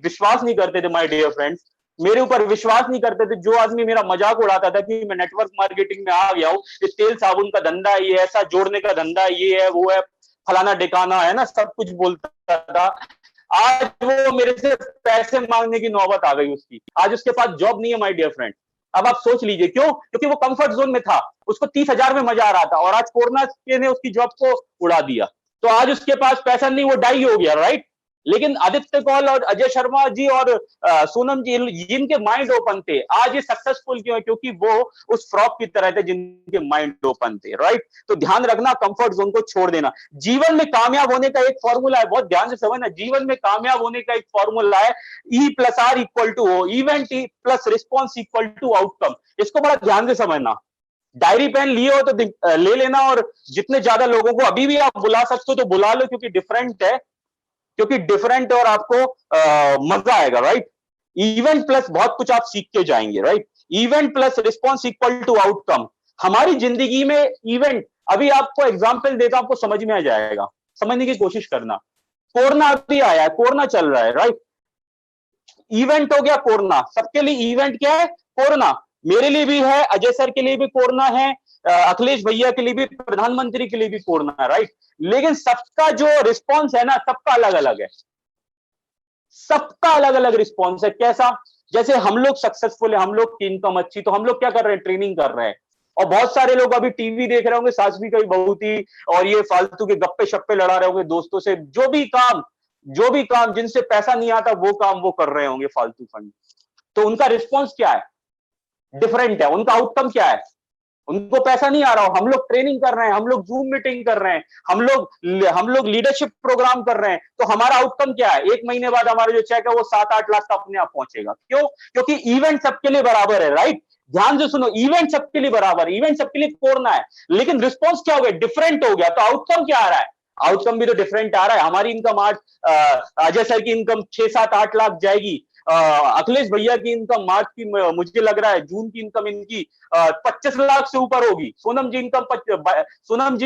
विश्वास नहीं करते थे, माय डियर फ्रेंड्स, मेरे ऊपर विश्वास नहीं करते थे। जो आदमी मेरा मजाक उड़ाता था कि मैं नेटवर्क मार्केटिंग में आ गया हूँ, ये तेल साबुन का धंधा, ये ऐसा जोड़ने का धंधा, ये है वो है, फलाना डिकाना है ना, सब कुछ बोलता था, आज वो मेरे से पैसे मांगने की नौबत आ गई उसकी। आज उसके पास जॉब नहीं है, माय डियर फ्रेंड। अब आप सोच लीजिए क्यों? क्योंकि वो कंफर्ट जोन में था, उसको 30,000 में मजा आ रहा था, और आज कोरोना ने उसकी जॉब को उड़ा दिया। तो आज उसके पास पैसा नहीं, वो डाई हो गया, राइट? लेकिन आदित्य कौल और अजय शर्मा जी और सोनम जी, जिनके माइंड ओपन थे, आज ये सक्सेसफुल क्यों है? क्योंकि वो उस फ्रॉक की तरह थे जिनके माइंड ओपन थे, राइट? तो ध्यान रखना, कंफर्ट जोन को छोड़ देना। जीवन में कामयाब होने का एक फॉर्मूला है, बहुत ध्यान से समझना, जीवन में कामयाब होने का एक फॉर्मूला है, E+R equal to O, event plus response equal to outcome. इसको बड़ा ध्यान से समझना। डायरी पेन लिए हो तो ले लेना, और जितने ज्यादा लोगों को अभी भी आप बुला सकते हो तो बुला लो, क्योंकि डिफरेंट है, और आपको मजा आएगा, राइट? इवेंट प्लस बहुत कुछ आप सीख के जाएंगे, right? Event plus response equal to outcome. हमारी जिंदगी में इवेंट, अभी आपको एग्जांपल देता हूं, आपको समझ में आ जाएगा, समझने की कोशिश करना। कोरोना अभी आया है, कोरोना चल रहा है, राइट? इवेंट हो गया कोरोना, सबके लिए इवेंट क्या है? कोरोना। मेरे लिए भी है, अजय सर के लिए भी कोरोना है, अखिलेश भैया के लिए भी, प्रधानमंत्री के लिए भी कोरोना है, राइट? लेकिन सबका जो रिस्पॉन्स है ना, सबका अलग अलग है, सबका अलग अलग रिस्पॉन्स है। कैसा? जैसे हम लोग सक्सेसफुल है, हम लोग की इनकम अच्छी, तो हम लोग क्या कर रहे हैं? ट्रेनिंग कर रहे हैं। और बहुत सारे लोग अभी टीवी देख रहे होंगे, सास भी कभी बहू थी, और ये फालतू के गप्पे शप्पे लड़ा रहे होंगे दोस्तों से, जो भी काम जिनसे पैसा नहीं आता, वो काम वो कर रहे होंगे, फालतू फंड। तो उनका रिस्पॉन्स क्या है? डिफरेंट है। उनका आउटकम क्या है? उनको पैसा नहीं आ रहा हो, हम लोग ट्रेनिंग कर रहे हैं, हम लोग जूम मीटिंग कर रहे हैं, हम लोग लीडरशिप प्रोग्राम कर रहे हैं, तो हमारा आउटकम क्या है? 1 महीने बाद हमारा जो चेक है वो 7-8 लाख का अपने आप पहुंचेगा। क्यों? क्योंकि इवेंट सबके लिए बराबर है, राइट? ध्यान से सुनो, इवेंट सबके लिए बराबर, इवेंट सबके लिए कोरना है, लेकिन रिस्पॉन्स क्या हो गया? डिफरेंट हो गया, तो आउटकम क्या आ रहा है? आउटकम भी तो डिफरेंट आ रहा है। हमारी इनकम आज अजय सर की इनकम 6-7-8 लाख जाएगी, अखिलेश भैया की इनकम मार्च की, मुझे लग रहा है जून की इनकम इनकी 25 लाख से ऊपर होगी। सोनम जी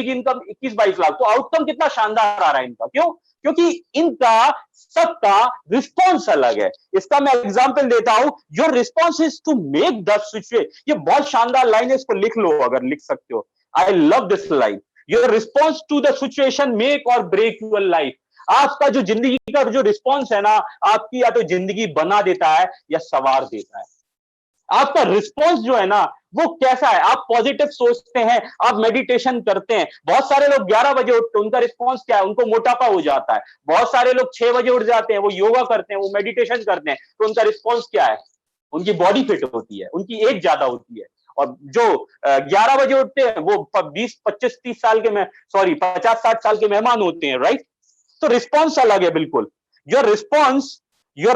की इनकम 21-22 लाख। तो आउटकम कितना शानदार आ रहा है इनका। क्यों? क्योंकि इनका सबका रिस्पॉन्स अलग है। इसका मैं एग्जांपल देता हूं, your response is to make the situation. ये बहुत शानदार लाइन है, इसको लिख लो अगर लिख सकते हो। I love this line. Your response to the situation make or break your life. आपका जो जिंदगी का जो रिस्पॉन्स है ना, आपकी या तो जिंदगी बना देता है या सवार देता है। आपका रिस्पॉन्स जो है ना वो कैसा है? आप पॉजिटिव सोचते हैं, आप मेडिटेशन करते हैं। बहुत सारे लोग 11 बजे उठते हैं, उनका रिस्पॉन्स क्या है? उनको मोटापा हो जाता है। बहुत सारे लोग 6 बजे उठ जाते हैं, वो योगा करते हैं, वो मेडिटेशन करते हैं, तो उनका रिस्पॉन्स क्या है? उनकी बॉडी फिट होती है, उनकी एज ज्यादा होती है। और जो 11 बजे उठते हैं वो 20-25-30 साल के 50-60 साल के मेहमान होते हैं, राइट? तो रिस्पॉन्स अलग है बिल्कुल। Your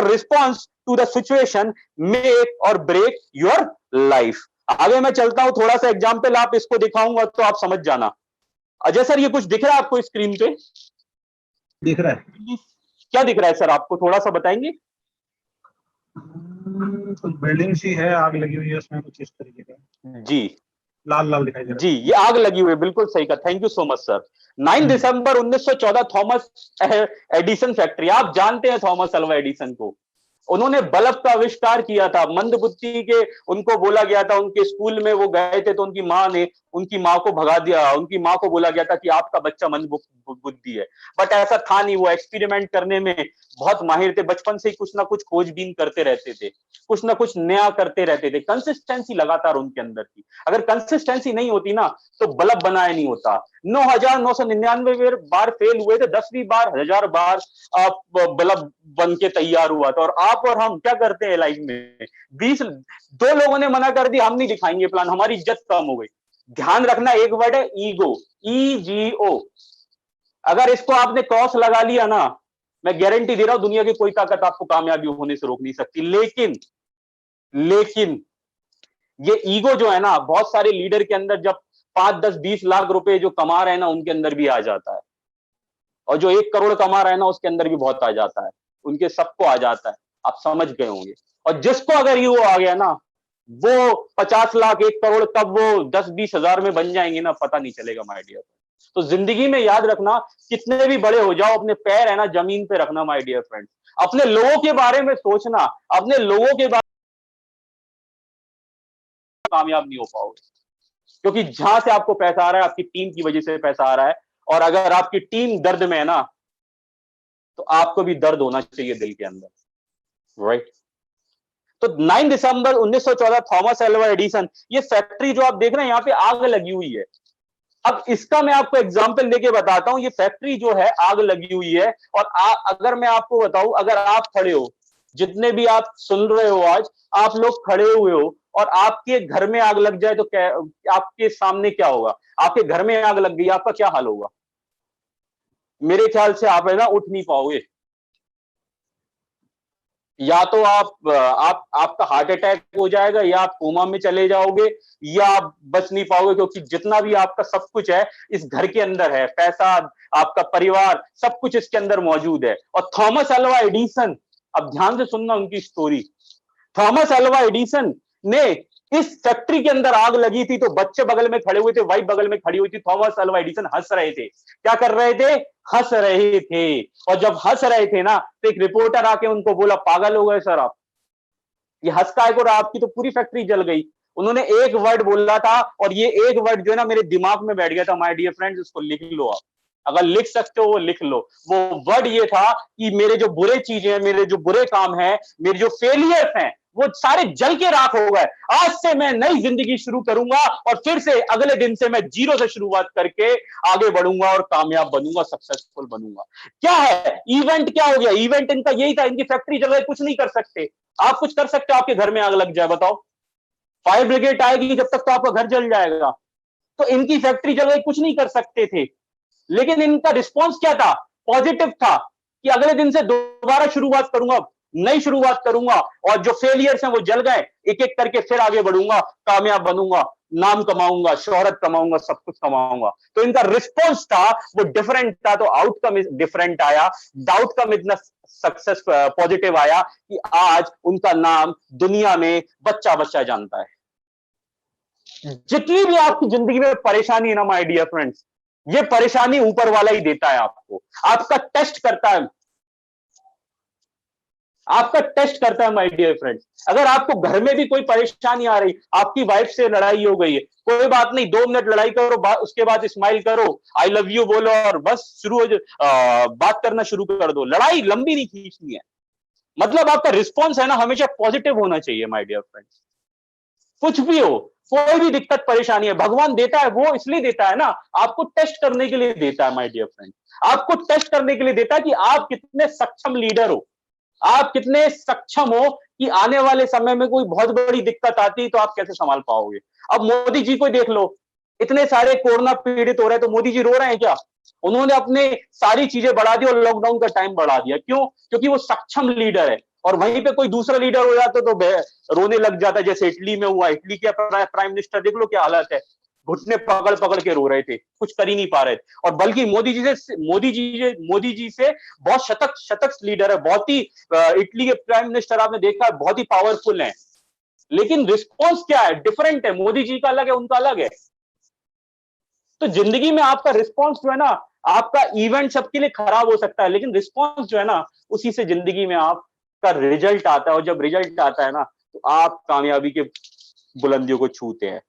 response to the situation make or break your life. आगे मैं चलता हूं, थोड़ा सा एग्जाम्पल आप इसको दिखाऊंगा तो आप समझ जाना। अजय सर, ये कुछ दिख रहा है आपको स्क्रीन पे? दिख रहा है। क्या दिख रहा है सर आपको, थोड़ा सा बताएंगे? कुछ बिल्डिंग सी है, आग लगी हुई है उसमें, कुछ इस तरीके का। जी, लाल लाल दिखाई दे रहा जी, ये आग लगी हुई है, बिल्कुल सही कहा। Thank you so much sir. 9 December 1914 Thomas Edison factory. आप जानते हैं थॉमस अल्वा एडिसन को? उन्होंने बल्ब का आविष्कार किया था। मंदबुद्धि के उनको बोला गया था, उनके स्कूल में वो गए थे तो उनकी माँ को भगा दिया। उनकी माँ को बोला गया था कि आपका बच्चा मंदबुद्धि है, बट ऐसा था नहीं। वो एक्सपेरिमेंट करने में बहुत माहिर थे। बचपन से ही कुछ ना कुछ खोजबीन करते रहते थे, कुछ ना कुछ नया करते रहते थे। कंसिस्टेंसी लगातार उनके अंदर थी। अगर कंसिस्टेंसी नहीं होती ना तो बल्ब बनाया नहीं होता। 9,999 बार फेल हुए थे, 10वीं बार 1000 बार बल्ब बन के तैयार हुआ था। और आप और हम क्या करते हैं लाइफ में? 2 लोगों ने मना कर दिया, हम नहीं दिखाएंगे प्लान, हमारी इज्जत कम हो गई। ध्यान रखना, एक वर्ड है ईगो, EGO। अगर इसको आपने क्रॉस लगा लिया ना, मैं गारंटी दे रहा हूं दुनिया की कोई ताकत आपको कामयाबी होने से रोक नहीं सकती। लेकिन ये ईगो जो है ना, बहुत सारे लीडर के अंदर जब 5-10-20 लाख रुपए जो कमा रहे हैं ना, उनके अंदर भी आ जाता है। और जो 1 करोड़ कमा रहा है ना, उसके अंदर भी बहुत आ जाता है। उनके सबको आ जाता है, आप समझ गए होंगे। और जिसको अगर ईगो आ गया ना, वो 50 लाख 1 करोड़ कब वो 10-20 हजार में बन जाएंगे ना, पता नहीं चलेगा माय डियर। तो जिंदगी में याद रखना, कितने भी बड़े हो जाओ, अपने पैर है ना जमीन पे रखना माय डियर फ्रेंड्स। अपने लोगों के बारे में सोचना, अपने लोगों के बारे में कामयाब नहीं हो पाओगे। क्योंकि जहां से आपको पैसा आ रहा है, आपकी टीम की वजह से पैसा आ रहा है। और अगर आपकी टीम दर्द में है ना, तो आपको भी दर्द होना चाहिए दिल के अंदर, राइट? तो 9 दिसंबर 1914 थॉमस अल्वा एडिसन, ये फैक्ट्री जो आप देख रहे हैं यहां पे आग लगी हुई है। अब इसका मैं आपको एग्जांपल देके बताता हूं। ये फैक्ट्री जो है आग लगी हुई है। और अगर मैं आपको बताऊं, अगर आप खड़े हो, जितने भी आप सुन रहे हो आज, आप लोग खड़े हुए हो और आपके घर में आग लग जाए तो आपके सामने क्या होगा? आपके घर में आग लग गई, आपका क्या हाल होगा? मेरे ख्याल से आप है ना उठ नहीं पाओगे। या तो आपका हार्ट अटैक हो जाएगा, या आप कोमा में चले जाओगे, या आप बच नहीं पाओगे। क्योंकि जितना भी आपका सब कुछ है इस घर के अंदर है, पैसा, आपका परिवार, सब कुछ इसके अंदर मौजूद है। और थॉमस अल्वा एडिसन, अब ध्यान से सुनना उनकी स्टोरी। थॉमस अल्वा एडिसन ने, इस फैक्ट्री के अंदर आग लगी थी तो बच्चे बगल में खड़े हुए थे, वाइफ बगल में खड़ी हुई थी। थॉमस अल्वा एडिसन हंस रहे थे। क्या कर रहे थे? हंस रहे थे। और जब हंस रहे थे ना, तो एक रिपोर्टर आके उनको बोला, पागल हो गए सर आप, ये हंस का और आपकी तो पूरी फैक्ट्री जल गई। उन्होंने एक वर्ड बोला था, और ये एक वर्ड जो है ना मेरे दिमाग में बैठ गया था माय डियर फ्रेंड्स। उसको लिख लो आप, अगर लिख सकते हो वो लिख लो। वो वर्ड ये था कि मेरे जो बुरे चीजें हैं, मेरे जो बुरे काम हैं, मेरे जो फेलियर्स हैं, वो सारे जल के राख हो गए। आज से मैं नई जिंदगी शुरू करूंगा और फिर से अगले दिन से मैं जीरो से शुरुआत करके आगे बढ़ूंगा और कामयाब बनूंगा, सक्सेसफुल बनूंगा। क्या है इवेंट? क्या हो गया इवेंट? इनका यही था। इनकी फैक्ट्री जल गई, कुछ नहीं कर सकते। आप कुछ कर सकते हो? आपके घर में आग लग जाए, बताओ। फायर ब्रिगेड आएगी जब तक तो आपका घर जल जाएगा। तो इनकी फैक्ट्री जल गई, कुछ नहीं कर सकते थे, लेकिन इनका रिस्पॉन्स क्या था? पॉजिटिव था कि अगले दिन से दोबारा शुरुआत करूंगा, नई शुरुआत करूंगा, और जो फेलियर्स हैं वो जल गए, एक एक करके फिर आगे बढ़ूंगा, कामयाब बनूंगा, नाम कमाऊंगा, शोहरत कमाऊंगा, सब कुछ कमाऊंगा। तो इनका रिस्पॉन्स था वो डिफरेंट था, तो आउटकम डिफरेंट आया, आउटकम इतना सक्सेस पॉजिटिव आया कि आज उनका नाम दुनिया में बच्चा बच्चा जानता है। जितनी भी आपकी जिंदगी में परेशानी है ना माय डियर फ्रेंड्स, ये परेशानी ऊपर वाला ही देता है आपको, आपका टेस्ट करता है, आपका टेस्ट करता है माय डियर फ्रेंड्स। अगर आपको घर में भी कोई परेशानी आ रही, आपकी वाइफ से लड़ाई हो गई है, कोई बात नहीं, 2 मिनट लड़ाई करो, उसके बाद स्माइल करो, आई लव यू बोलो, और बस शुरू बात करना शुरू कर दो। लड़ाई लंबी नहीं खींचनी है, मतलब आपका रिस्पॉन्स है ना हमेशा पॉजिटिव होना चाहिए माय डियर फ्रेंड्स। कुछ भी हो, कोई भी दिक्कत परेशानी है, भगवान देता है, वो इसलिए देता है ना, आपको टेस्ट करने के लिए देता है माय डियर फ्रेंड, आपको टेस्ट करने के लिए देता है कि आप कितने सक्षम लीडर हो, आप कितने सक्षम हो कि आने वाले समय में कोई बहुत बड़ी दिक्कत आती है तो आप कैसे संभाल पाओगे। अब मोदी जी को देख लो, इतने सारे कोरोना पीड़ित हो रहे हैं, तो मोदी जी रो रहे हैं क्या? उन्होंने अपने सारी चीजें बढ़ा दी और लॉकडाउन का टाइम बढ़ा दिया, क्यों? क्योंकि वो सक्षम लीडर है। और वहीं पे कोई दूसरा लीडर हो जाता तो रोने लग जाता, जैसे इटली में हुआ। इटली के प्राइम मिनिस्टर देख लो क्या हालत है, घुटने पकड़ पकड़ के रो रहे थे, कुछ कर ही नहीं पा रहे थे। और बल्कि मोदी जी से बहुत शतक लीडर है, बहुत ही इटली के प्राइम मिनिस्टर आपने देखा है, बहुत ही पावरफुल है, लेकिन रिस्पॉन्स क्या है? डिफरेंट है, मोदी जी का अलग है, उनका अलग है। तो जिंदगी में आपका रिस्पॉन्स जो है ना, आपका इवेंट सबके लिए खराब हो सकता है, लेकिन रिस्पॉन्स जो है ना, उसी से जिंदगी में आपका रिजल्ट आता है, और जब रिजल्ट आता है ना, तो आप कामयाबी के बुलंदियों को छूते हैं।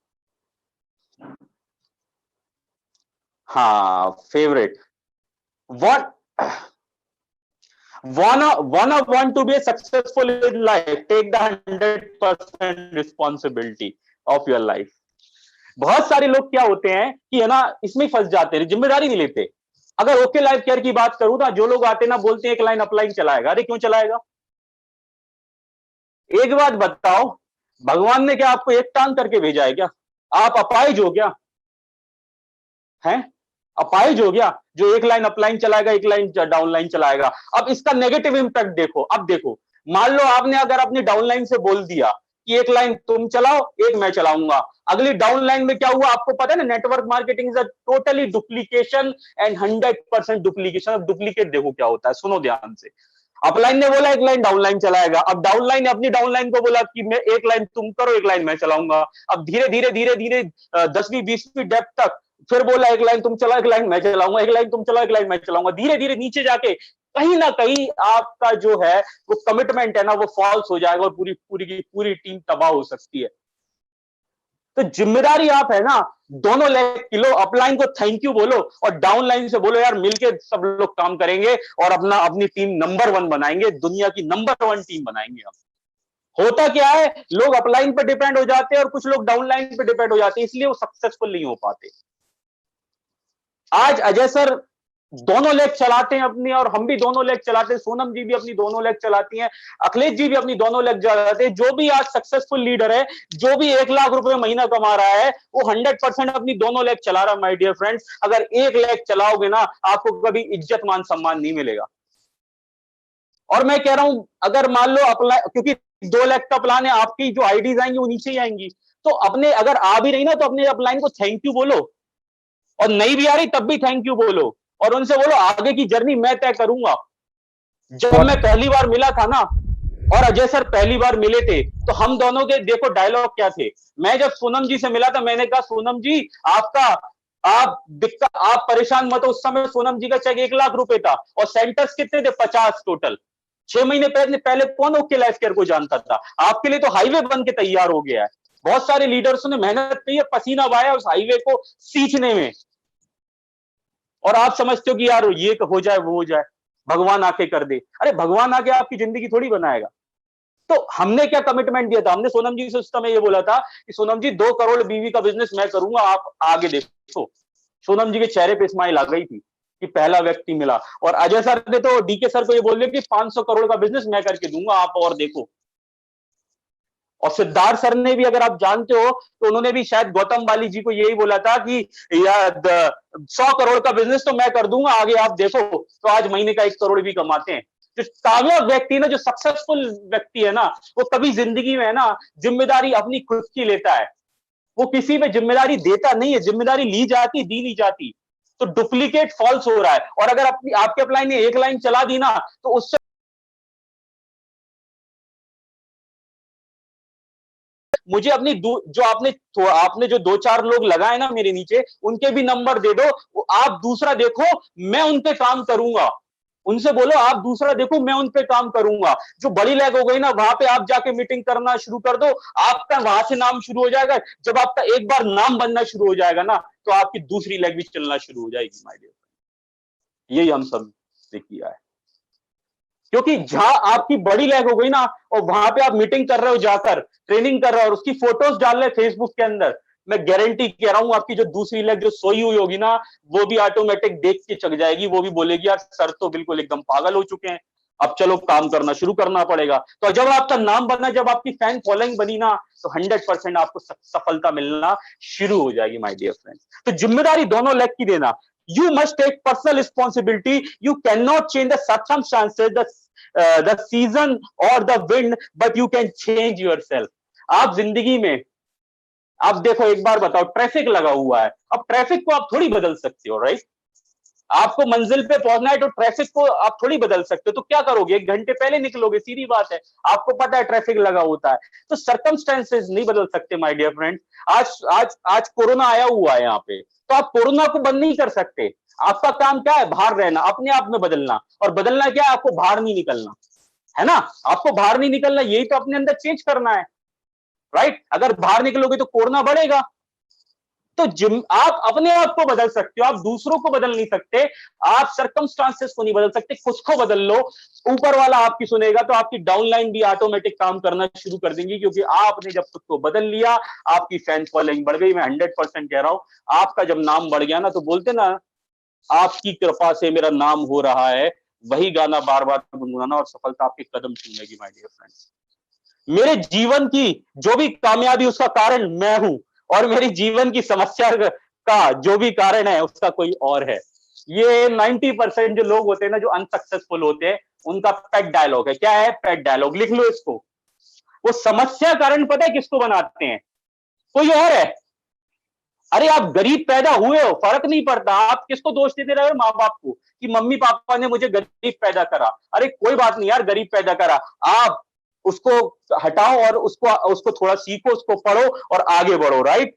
हाँ, favourite what want to be successful in life, take the 100% responsibility of your life। बहुत सारे लोग क्या होते हैं कि है ना, इसमें फंस जाते हैं, जिम्मेदारी नहीं लेते। अगर ओके लाइफ केयर की बात करूं ना, जो लोग आते हैं ना, बोलते हैं एक लाइन अपलाइन चलाएगा। अरे क्यों चलाएगा? एक बात बताओ, भगवान ने क्या आपको एक टांग करके भेजा है क्या? आप अपाहिज हो क्या? हैं? अपाहिज हो गया जो एक लाइन अपलाइन चलाएगा, एक लाइन डाउनलाइन चलाएगा। अब इसका नेगेटिव इंपैक्ट देखो। अब देखो, मान लो आपने अगर अपनी डाउनलाइन से बोल दिया कि एक लाइन तुम चलाओ, एक मैं चलाऊंगा, अगली डाउनलाइन में क्या हुआ आपको पता है ना? Network marketing is a totally duplication and 100% duplication. अब डुप्लीकेट देखो क्या होता है, सुनो ध्यान से। अपलाइन ने बोला एक लाइन डाउनलाइन चलाएगा, अब डाउनलाइन ने अपनी डाउनलाइन को बोला कि मैं एक लाइन तुम करो, एक लाइन मैं चलाऊंगा। अब धीरे धीरे धीरे धीरे 10वीं 20वीं डेप्थ तक फिर बोला एक लाइन तुम चलाओ, एक लाइन मैं चलाऊंगा, एक लाइन तुम चलाओ, एक लाइन मैं चलाऊंगा। धीरे धीरे नीचे जाके कहीं ना कहीं आपका जो है वो कमिटमेंट है ना, वो फॉल्स हो जाएगा और पूरी पूरी की पूरी टीम तबाह हो सकती है। तो जिम्मेदारी आप है ना, दोनों लेग किलो, अपलाइन को थैंक यू बोलो और डाउनलाइन से बोलो यार मिलके सब लोग काम करेंगे और अपनी टीम नंबर 1 बनाएंगे, दुनिया की नंबर 1 टीम बनाएंगे हम। होता क्या है, लोग अपलाइन पे डिपेंड हो जाते हैं और कुछ लोग डाउनलाइन पे डिपेंड हो जाते हैं, इसलिए वो सक्सेसफुल नहीं हो पाते। आज अजय सर दोनों लेग चलाते हैं अपनी, और हम भी दोनों लेग चलाते हैं, सोनम जी भी अपनी दोनों लेग चलाती हैं, अखिलेश जी भी अपनी दोनों लेग चलाते हैं। जो भी आज सक्सेसफुल लीडर है, जो भी 1 लाख रुपए महीना कमा रहा है, वो 100% अपनी दोनों लेग चला रहा है माय डियर फ्रेंड्स। अगर एक लेग चलाओगे ना, आपको कभी इज्जत मान सम्मान नहीं मिलेगा। और मैं कह रहा हूं, अगर मान लो अप्लाई, क्योंकि 2 लाख का प्लान है, आपकी जो आईडीज आएंगी वो नीचे ही आएंगी, तो अपने अगर आ भी रही ना, तो अपने अपलाइन को थैंक यू बोलो, और नहीं भी आ रही तब भी थैंक यू बोलो, और उनसे बोलो आगे की जर्नी मैं तय करूंगा। जब मैं पहली बार मिला था ना, और अजय सर पहली बार मिले थे, तो हम दोनों के देखो डायलॉग क्या थे। मैं जब सोनम जी से मिला था, मैंने कहा सोनम जी आप परेशान मत हो। उस समय सोनम जी का चेक 1 लाख रुपए था, और सेंटर्स कितने थे? 50 टोटल। 6 महीने पहले कौन ओके लाइफ केयर को जानता था? आपके लिए तो हाईवे बन के तैयार हो गया है। बहुत सारे लीडर्सों ने मेहनत की है, पसीना बहाया उस हाईवे को सीखने में, और आप समझते हो कि यार ये हो जाए वो हो जाए, भगवान आके कर दे। अरे भगवान आके आपकी जिंदगी थोड़ी बनाएगा। तो हमने क्या कमिटमेंट दिया था? हमने सोनम जी से उस समय ये बोला था कि सोनम जी 2 करोड़ बीवी का बिजनेस मैं करूंगा, आप आगे देखो। सोनम जी के चेहरे पे स्माइल आ गई थी कि पहला व्यक्ति मिला। और अजय सर ने तो डीके सर को ये बोल दिया कि 500 करोड़ का बिजनेस मैं करके दूंगा, आप और देखो। और सिद्धार्थ सर ने भी, अगर आप जानते हो, तो उन्होंने भी शायद गौतम बाली जी को यही बोला था कि 100 करोड़ का बिजनेस तो मैं कर दूंगा, आगे आप देखो। तो आज महीने का 1 करोड़ भी कमाते हैं। जो कामयाब व्यक्ति है ना, जो सक्सेसफुल व्यक्ति है ना, वो कभी जिंदगी में है ना जिम्मेदारी अपनी खुद की लेता है। वो किसी पे जिम्मेदारी देता नहीं है, जिम्मेदारी ली जाती, दी नहीं जाती। तो डुप्लीकेट फॉल्स हो रहा है। और अगर अपनी आपके अपलाइन ने एक लाइन चला दी ना, तो उससे मुझे अपनी जो आपने जो 2-4 लोग लगाए ना मेरे नीचे, उनके भी नंबर दे दो। आप दूसरा देखो, मैं उन पे काम करूंगा। उनसे बोलो आप दूसरा देखो, मैं उन पे काम करूंगा। जो बड़ी लैग हो गई ना, वहां पे आप जाके मीटिंग करना शुरू कर दो, आपका वहां से नाम शुरू हो जाएगा। जब आपका एक बार नाम बनना शुरू हो जाएगा ना, तो आपकी दूसरी लैग भी चलना शुरू हो जाएगी माय डियर। यही हम सब ने किया है। क्योंकि जहां आपकी बड़ी लैग हो गई ना, और वहां पे आप मीटिंग कर रहे हो, जाकर ट्रेनिंग कर रहे हो और उसकी फोटोज डाल रहे फेसबुक के अंदर, मैं गारंटी कह रहा हूं आपकी जो दूसरी लेग जो सोई हुई होगी ना, वो भी ऑटोमेटिक देख के चक जाएगी। वो भी बोलेगी यार सर तो बिल्कुल एकदम पागल हो चुके हैं, अब चलो काम करना शुरू करना पड़ेगा। तो जब आपका नाम बना, जब आपकी फैन फॉलोइंग बनी ना, तो 100% आपको सफलता मिलना शुरू हो जाएगी माय डियर फ्रेंड्स। तो जिम्मेदारी दोनों लेग की देना। You must take personal responsibility. You cannot change the circumstances, the season or the wind, but you can change yourself. आप जिंदगी में, आप देखो एक बार बताओ, ट्रैफिक लगा हुआ है, अब ट्रैफिक को आप थोड़ी बदल सकते हो, राइट? आपको मंजिल पे पहुंचना है, तो ट्रैफिक को आप थोड़ी बदल सकते हो। तो क्या करोगे? 1 घंटे पहले निकलोगे, सीधी बात है। आपको पता है ट्रैफिक लगा होता है। तो सर्कमस्टेंसेस नहीं बदल सकते माय डियर फ्रेंड। आज आज आज कोरोना आया हुआ है यहाँ पे, तो आप कोरोना को बंद नहीं कर सकते। आपका काम क्या है? बाहर रहना, अपने आप में बदलना। और बदलना क्या है? आपको बाहर नहीं निकलना, है ना? आपको बाहर नहीं निकलना, यही तो अपने अंदर चेंज करना है, राइट? अगर बाहर निकलोगे तो कोरोना बढ़ेगा। तो आप अपने आप को बदल सकते हो, आप दूसरों को बदल नहीं सकते। आप सर्कमस्टांसेस को नहीं बदल सकते, खुद को बदल लो। ऊपर वाला आपकी सुनेगा, तो आपकी डाउनलाइन भी ऑटोमेटिक काम करना शुरू कर देंगी, क्योंकि आपने जब खुद को बदल लिया, आपकी फैन फॉलोइंग बढ़ गई। मैं 100% कह रहा हूं, आपका जब नाम बढ़ गया ना, तो बोलते ना, आपकी कृपा से मेरा नाम हो रहा है, वही गाना बार बार गुनगुनाना और सफलता आपके कदम चूमेगी माय डियर फ्रेंड्स। मेरे जीवन की जो भी कामयाबी, उसका कारण मैं हूं, और मेरी जीवन की समस्या का जो भी कारण है, उसका कोई और है। ये 90% जो लोग होते हैं ना, जो अनसक्सेसफुल होते हैं, उनका पेट डायलॉग है। क्या है? पेट डायलॉग। लिख लो इसको। वो समस्या कारण पता है किसको बनाते हैं? कोई और है। अरे आप गरीब पैदा हुए हो, फर्क नहीं पड़ता। आप किसको दोष देते रहे हो? माँ बाप को, कि मम्मी पापा ने मुझे गरीब पैदा करा। अरे कोई बात नहीं यार, गरीब पैदा करा, आप उसको हटाओ और उसको उसको थोड़ा सीखो, उसको पढ़ो और आगे बढ़ो, राइट?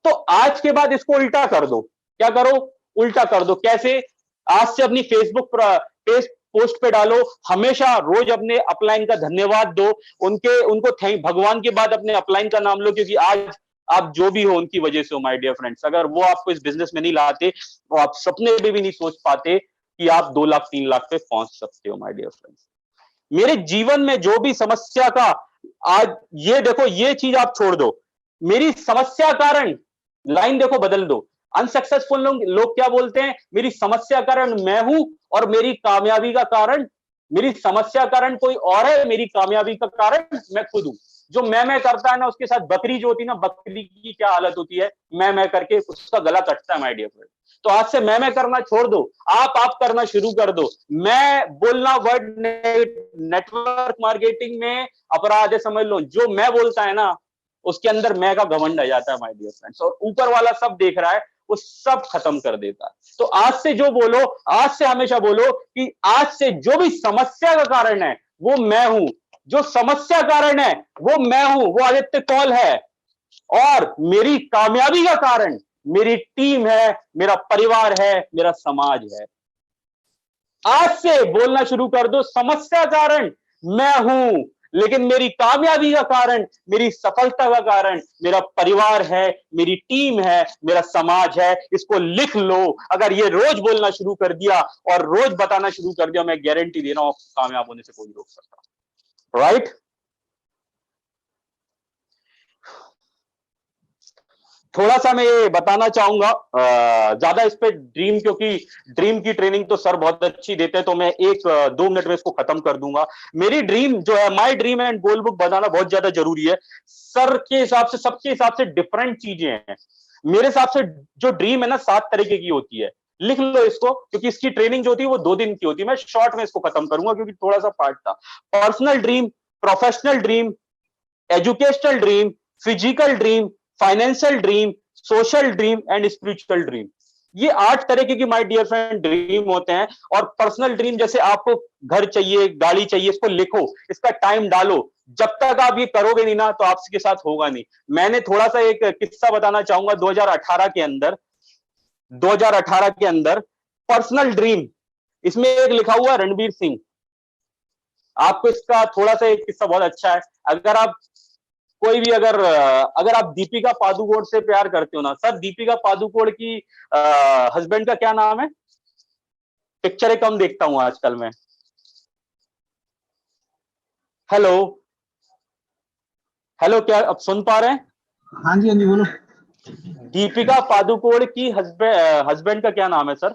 तो आज के बाद इसको उल्टा कर दो। क्या करो? उल्टा कर दो। कैसे? आज से अपनी फेसबुक पेज पोस्ट पे डालो, हमेशा रोज अपने अपलाइन का धन्यवाद दो। उनको थैंक भगवान के बाद अपने अपलाइन का नाम लो, क्योंकि आज आप जो भी हो उनकी वजह से हो माय डियर फ्रेंड्स। अगर वो आपको इस बिजनेस में नहीं लाते, तो आप सपने में भी नहीं सोच पाते कि आप 2 लाख 3 लाख पे पहुंच सकते हो माय डियर फ्रेंड्स। मेरे जीवन में जो भी समस्या का, आज ये देखो, ये चीज आप छोड़ दो। मेरी समस्या कारण, लाइन देखो बदल दो। अनसक्सेसफुल लोग क्या बोलते हैं? मेरी समस्या कारण मैं हूं, और मेरी कामयाबी का कारण, मेरी समस्या कारण कोई और है, मेरी कामयाबी का कारण मैं खुद हूं। जो मैं करता है ना, उसके साथ बकरी जो होती है ना, बकरी की क्या हालत होती है, मैं करके उसका गला कटता है माय डियर फ्रेंड। तो आज से मैं करना छोड़ दो, आप करना शुरू कर दो। मैं बोलना वर्ड नेटवर्क मार्केटिंग में अपराध है, समझ लो। जो मैं बोलता है ना, उसके अंदर मैं का घमंड आ जाता है माय डियर फ्रेंड्स, और ऊपर वाला सब देख रहा है, वो सब खत्म कर देता है। तो आज से जो बोलो, आज से हमेशा बोलो कि आज से जो भी समस्या का कारण है, वो मैं हूं। जो समस्या कारण है, वो मैं हूं, वो आदित्य कौल है। और मेरी कामयाबी का कारण मेरी टीम है, मेरा परिवार है, मेरा समाज है। आज से बोलना शुरू कर दो, समस्या कारण मैं हूं, लेकिन मेरी कामयाबी का कारण, मेरी सफलता का कारण मेरा परिवार है, मेरी टीम है, मेरा समाज है। इसको लिख लो। अगर ये रोज बोलना शुरू कर दिया और रोज बताना शुरू कर दिया, मैं गारंटी दे रहा हूं, कामयाब होने से कोई रोक सकता, राइट? थोड़ा सा मैं ये बताना चाहूंगा, ज्यादा इस पे ड्रीम, क्योंकि ड्रीम की ट्रेनिंग तो सर बहुत अच्छी देते हैं, तो मैं 1-2 मिनट में इसको खत्म कर दूंगा। मेरी ड्रीम जो है, my dream and goal book बनाना बहुत ज्यादा जरूरी है। सर के हिसाब से, सबके हिसाब से डिफरेंट चीजें हैं। मेरे हिसाब से जो ड्रीम है ना, 7 तरीके की होती है। लिख लो इसको, क्योंकि इसकी ट्रेनिंग जो होती है वो 2 दिन की होती है। मैं शॉर्ट में इसको खत्म करूंगा क्योंकि थोड़ा सा पार्ट था। Personal dream, professional dream, educational dream, physical dream, financial dream, social dream and spiritual dream. ये 8 तरीके की माय डियर फ्रेंड ड्रीम होते हैं। और पर्सनल ड्रीम, जैसे आपको घर चाहिए, गाड़ी चाहिए, इसको लिखो, इसका टाइम डालो। जब तक आप ये करोगे नहीं ना, तो आपके साथ होगा नहीं। मैंने थोड़ा सा एक किस्सा बताना चाहूंगा। 2018 के अंदर पर्सनल ड्रीम, इसमें एक लिखा हुआ रणबीर सिंह। आपको इसका थोड़ा सा एक किस्सा बहुत अच्छा है। अगर आप कोई भी अगर आप दीपिका पादुकोण से प्यार करते हो ना सर, दीपिका पादुकोण की हस्बैंड का क्या नाम है? पिक्चरें कम देखता हूं आजकल मैं। हेलो, हेलो, क्या आप सुन पा रहे हैं? हाँ जी, हाँ जी, बोलो। दीपिका पादुकोण की हस्बैंड का क्या नाम है सर?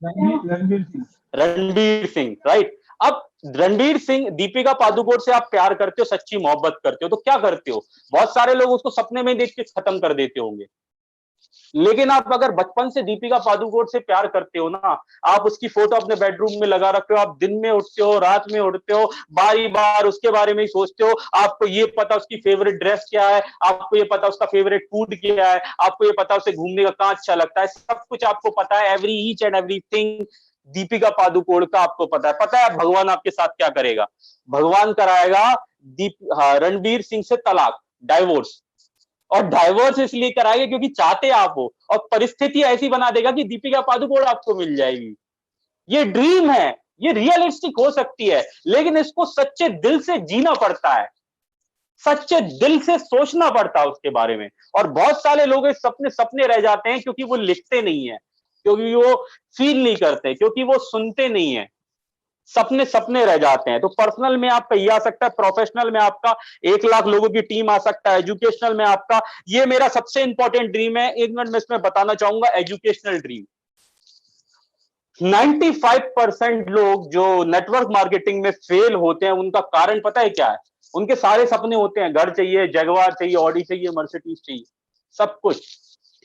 रणबीर सिंह। रणबीर सिंह, राइट। अब रणबीर सिंह, दीपिका पादुकोण से आप प्यार करते हो, सच्ची मोहब्बत करते हो, तो क्या करते हो? बहुत सारे लोग उसको सपने में देख के खत्म कर देते होंगे। लेकिन आप अगर बचपन से दीपिका पादुकोण से प्यार करते हो ना, आप उसकी फोटो अपने बेडरूम में लगा रखते हो, आप दिन में उठते हो, रात में उठते हो, बारी बार उसके बारे में ही सोचते हो। आपको ये पता उसकी फेवरेट ड्रेस क्या है, आपको ये पता उसका फेवरेट फूड क्या है, आपको ये पता उसे घूमने का कहाँ अच्छा लगता है, सब कुछ आपको पता है। Every each and everything Deepika Padukone का आपको पता है। भगवान आपके साथ क्या करेगा? भगवान कराएगा रणबीर सिंह से तलाक, डाइवोर्स। और डाइवोर्स इसलिए कराएंगे क्योंकि चाहते आप हो, और परिस्थिति ऐसी बना देगा कि दीपिका पादुकोण आपको मिल जाएगी। ये ड्रीम है, ये रियलिस्टिक हो सकती है, लेकिन इसको सच्चे दिल से जीना पड़ता है, सच्चे दिल से सोचना पड़ता है उसके बारे में। और बहुत सारे लोग इस सपने सपने रह जाते हैं क्योंकि वो लिखते नहीं है, क्योंकि वो फील नहीं करते, क्योंकि वो सुनते नहीं है। सपने सपने रह जाते हैं। तो पर्सनल में आपका ये आ सकता है, प्रोफेशनल में आपका 1 लाख लोगों की टीम आ सकता है, एजुकेशनल में आपका, ये मेरा सबसे इंपॉर्टेंट ड्रीम है। 1 मिनट में इसमें बताना चाहूंगा एजुकेशनल ड्रीम। 95% लोग जो नेटवर्क मार्केटिंग में फेल होते हैं, उनका कारण पता है क्या है? उनके सारे सपने होते हैं, घर चाहिए, जगुआर चाहिए, ऑडी चाहिए, मर्सिडीज चाहिए, सब कुछ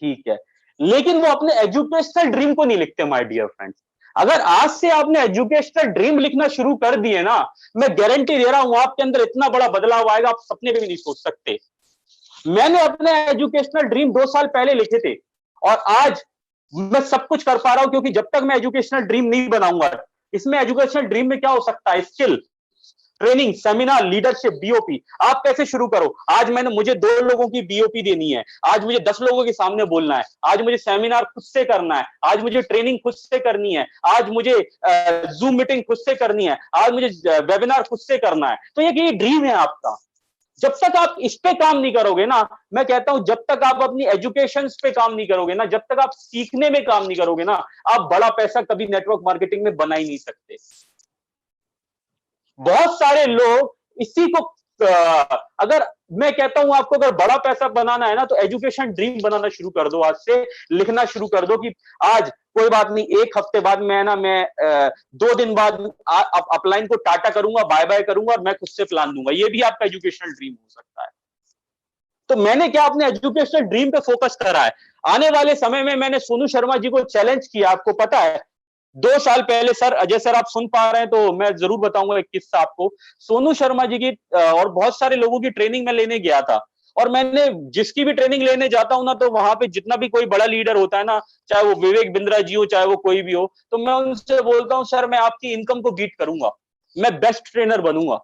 ठीक है, लेकिन वो अपने एजुकेशनल ड्रीम को नहीं लिखते माय डियर फ्रेंड्स। अगर आज से आपने एजुकेशनल ड्रीम लिखना शुरू कर दिए ना, मैं गारंटी दे रहा हूं आपके अंदर इतना बड़ा बदलाव आएगा, आप सपने में भी नहीं सोच सकते। मैंने अपने एजुकेशनल ड्रीम 2 साल पहले लिखे थे, और आज मैं सब कुछ कर पा रहा हूं, क्योंकि जब तक मैं एजुकेशनल ड्रीम नहीं बनाऊंगा, इसमें एजुकेशनल ड्रीम में क्या हो सकता है? Skill, training, seminar, leadership, BOP. आप कैसे शुरू करो? आज मुझे 2 लोगों की बीओपी देनी है, आज मुझे 10 लोगों के सामने बोलना है, आज मुझे सेमिनार खुद से करना है, आज मुझे ट्रेनिंग खुद से करनी है, आज मुझे जूम मीटिंग खुद से करनी है, आज मुझे वेबिनार खुद से करना है। तो ये ड्रीम है आपका। जब तक आप इस पे काम नहीं करोगे ना, मैं कहता हूं, जब तक आप अपनी एजुकेशन पे काम नहीं करोगे ना, जब तक आप सीखने में काम नहीं करोगे ना, आप बड़ा पैसा कभी नेटवर्क मार्केटिंग में बना ही नहीं सकते। बहुत सारे लोग इसी को अगर मैं कहता हूं आपको, अगर बड़ा पैसा बनाना है ना, तो एजुकेशन ड्रीम बनाना शुरू कर दो, आज से लिखना शुरू कर दो कि आज कोई बात नहीं, 1 हफ्ते बाद मैं 2 दिन बाद अपलाइन को टाटा करूंगा, बाय बाय करूंगा, और मैं खुद से प्लान दूंगा। ये भी आपका एजुकेशनल ड्रीम हो सकता है। तो मैंने क्या अपने एजुकेशनल ड्रीम पे फोकस करा है। आने वाले समय में मैंने सोनू शर्मा जी को चैलेंज किया, आपको पता है 2 साल पहले। सर अजय सर, आप सुन पा रहे हैं तो मैं जरूर बताऊंगा एक किस्सा आपको। सोनू शर्मा जी की और बहुत सारे लोगों की ट्रेनिंग में लेने गया था, और मैंने जिसकी भी ट्रेनिंग लेने जाता हूं ना, तो वहां पे जितना भी कोई बड़ा लीडर होता है ना, चाहे वो विवेक बिंद्रा जी हो, चाहे वो कोई भी हो, तो मैं उनसे बोलता हूं, सर मैं आपकी इनकम को बीट करूंगा, मैं बेस्ट ट्रेनर बनूंगा,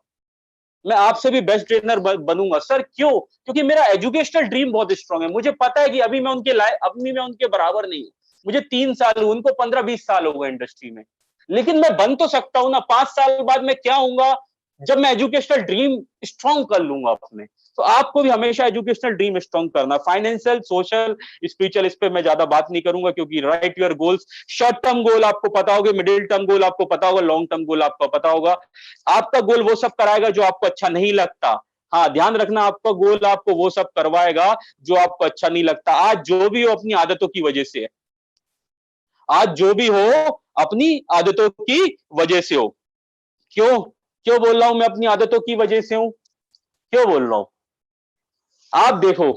मैं आपसे भी बेस्ट ट्रेनर बनूंगा। सर क्यों? क्योंकि मेरा एजुकेशनल ड्रीम बहुत स्ट्रांग है। मुझे पता है कि अभी मैं उनके बराबर नहीं हूं, मुझे 3 साल हुए, उनको 15-20 साल हो गए इंडस्ट्री में, लेकिन मैं बन तो सकता हूं ना। 5 साल बाद मैं क्या होऊंगा? जब मैं एजुकेशनल ड्रीम स्ट्रांग कर लूंगा अपने। तो आपको भी हमेशा एजुकेशनल ड्रीम स्ट्रांग करना, फाइनेंशियल, सोशल, स्पिरिचुअल, इस पे मैं ज्यादा बात नहीं करूंगा, क्योंकि right your goals. Short term goal आपको पता होगा, मिडिल टर्म गोल आपको पता होगा, लॉन्ग टर्म गोल आपको पता होगा। आपका गोल वो सब कराएगा जो आपको अच्छा नहीं लगता। हाँ, ध्यान रखना, आपका गोल आपको वो सब करवाएगा जो आपको अच्छा नहीं लगता। आज जो भी हो अपनी आदतों की वजह से है। आज जो भी हो अपनी आदतों की वजह से हो। क्यों क्यों बोल रहा हूं मैं अपनी आदतों की वजह से हूं? क्यों बोल रहा हूं? आप देखो,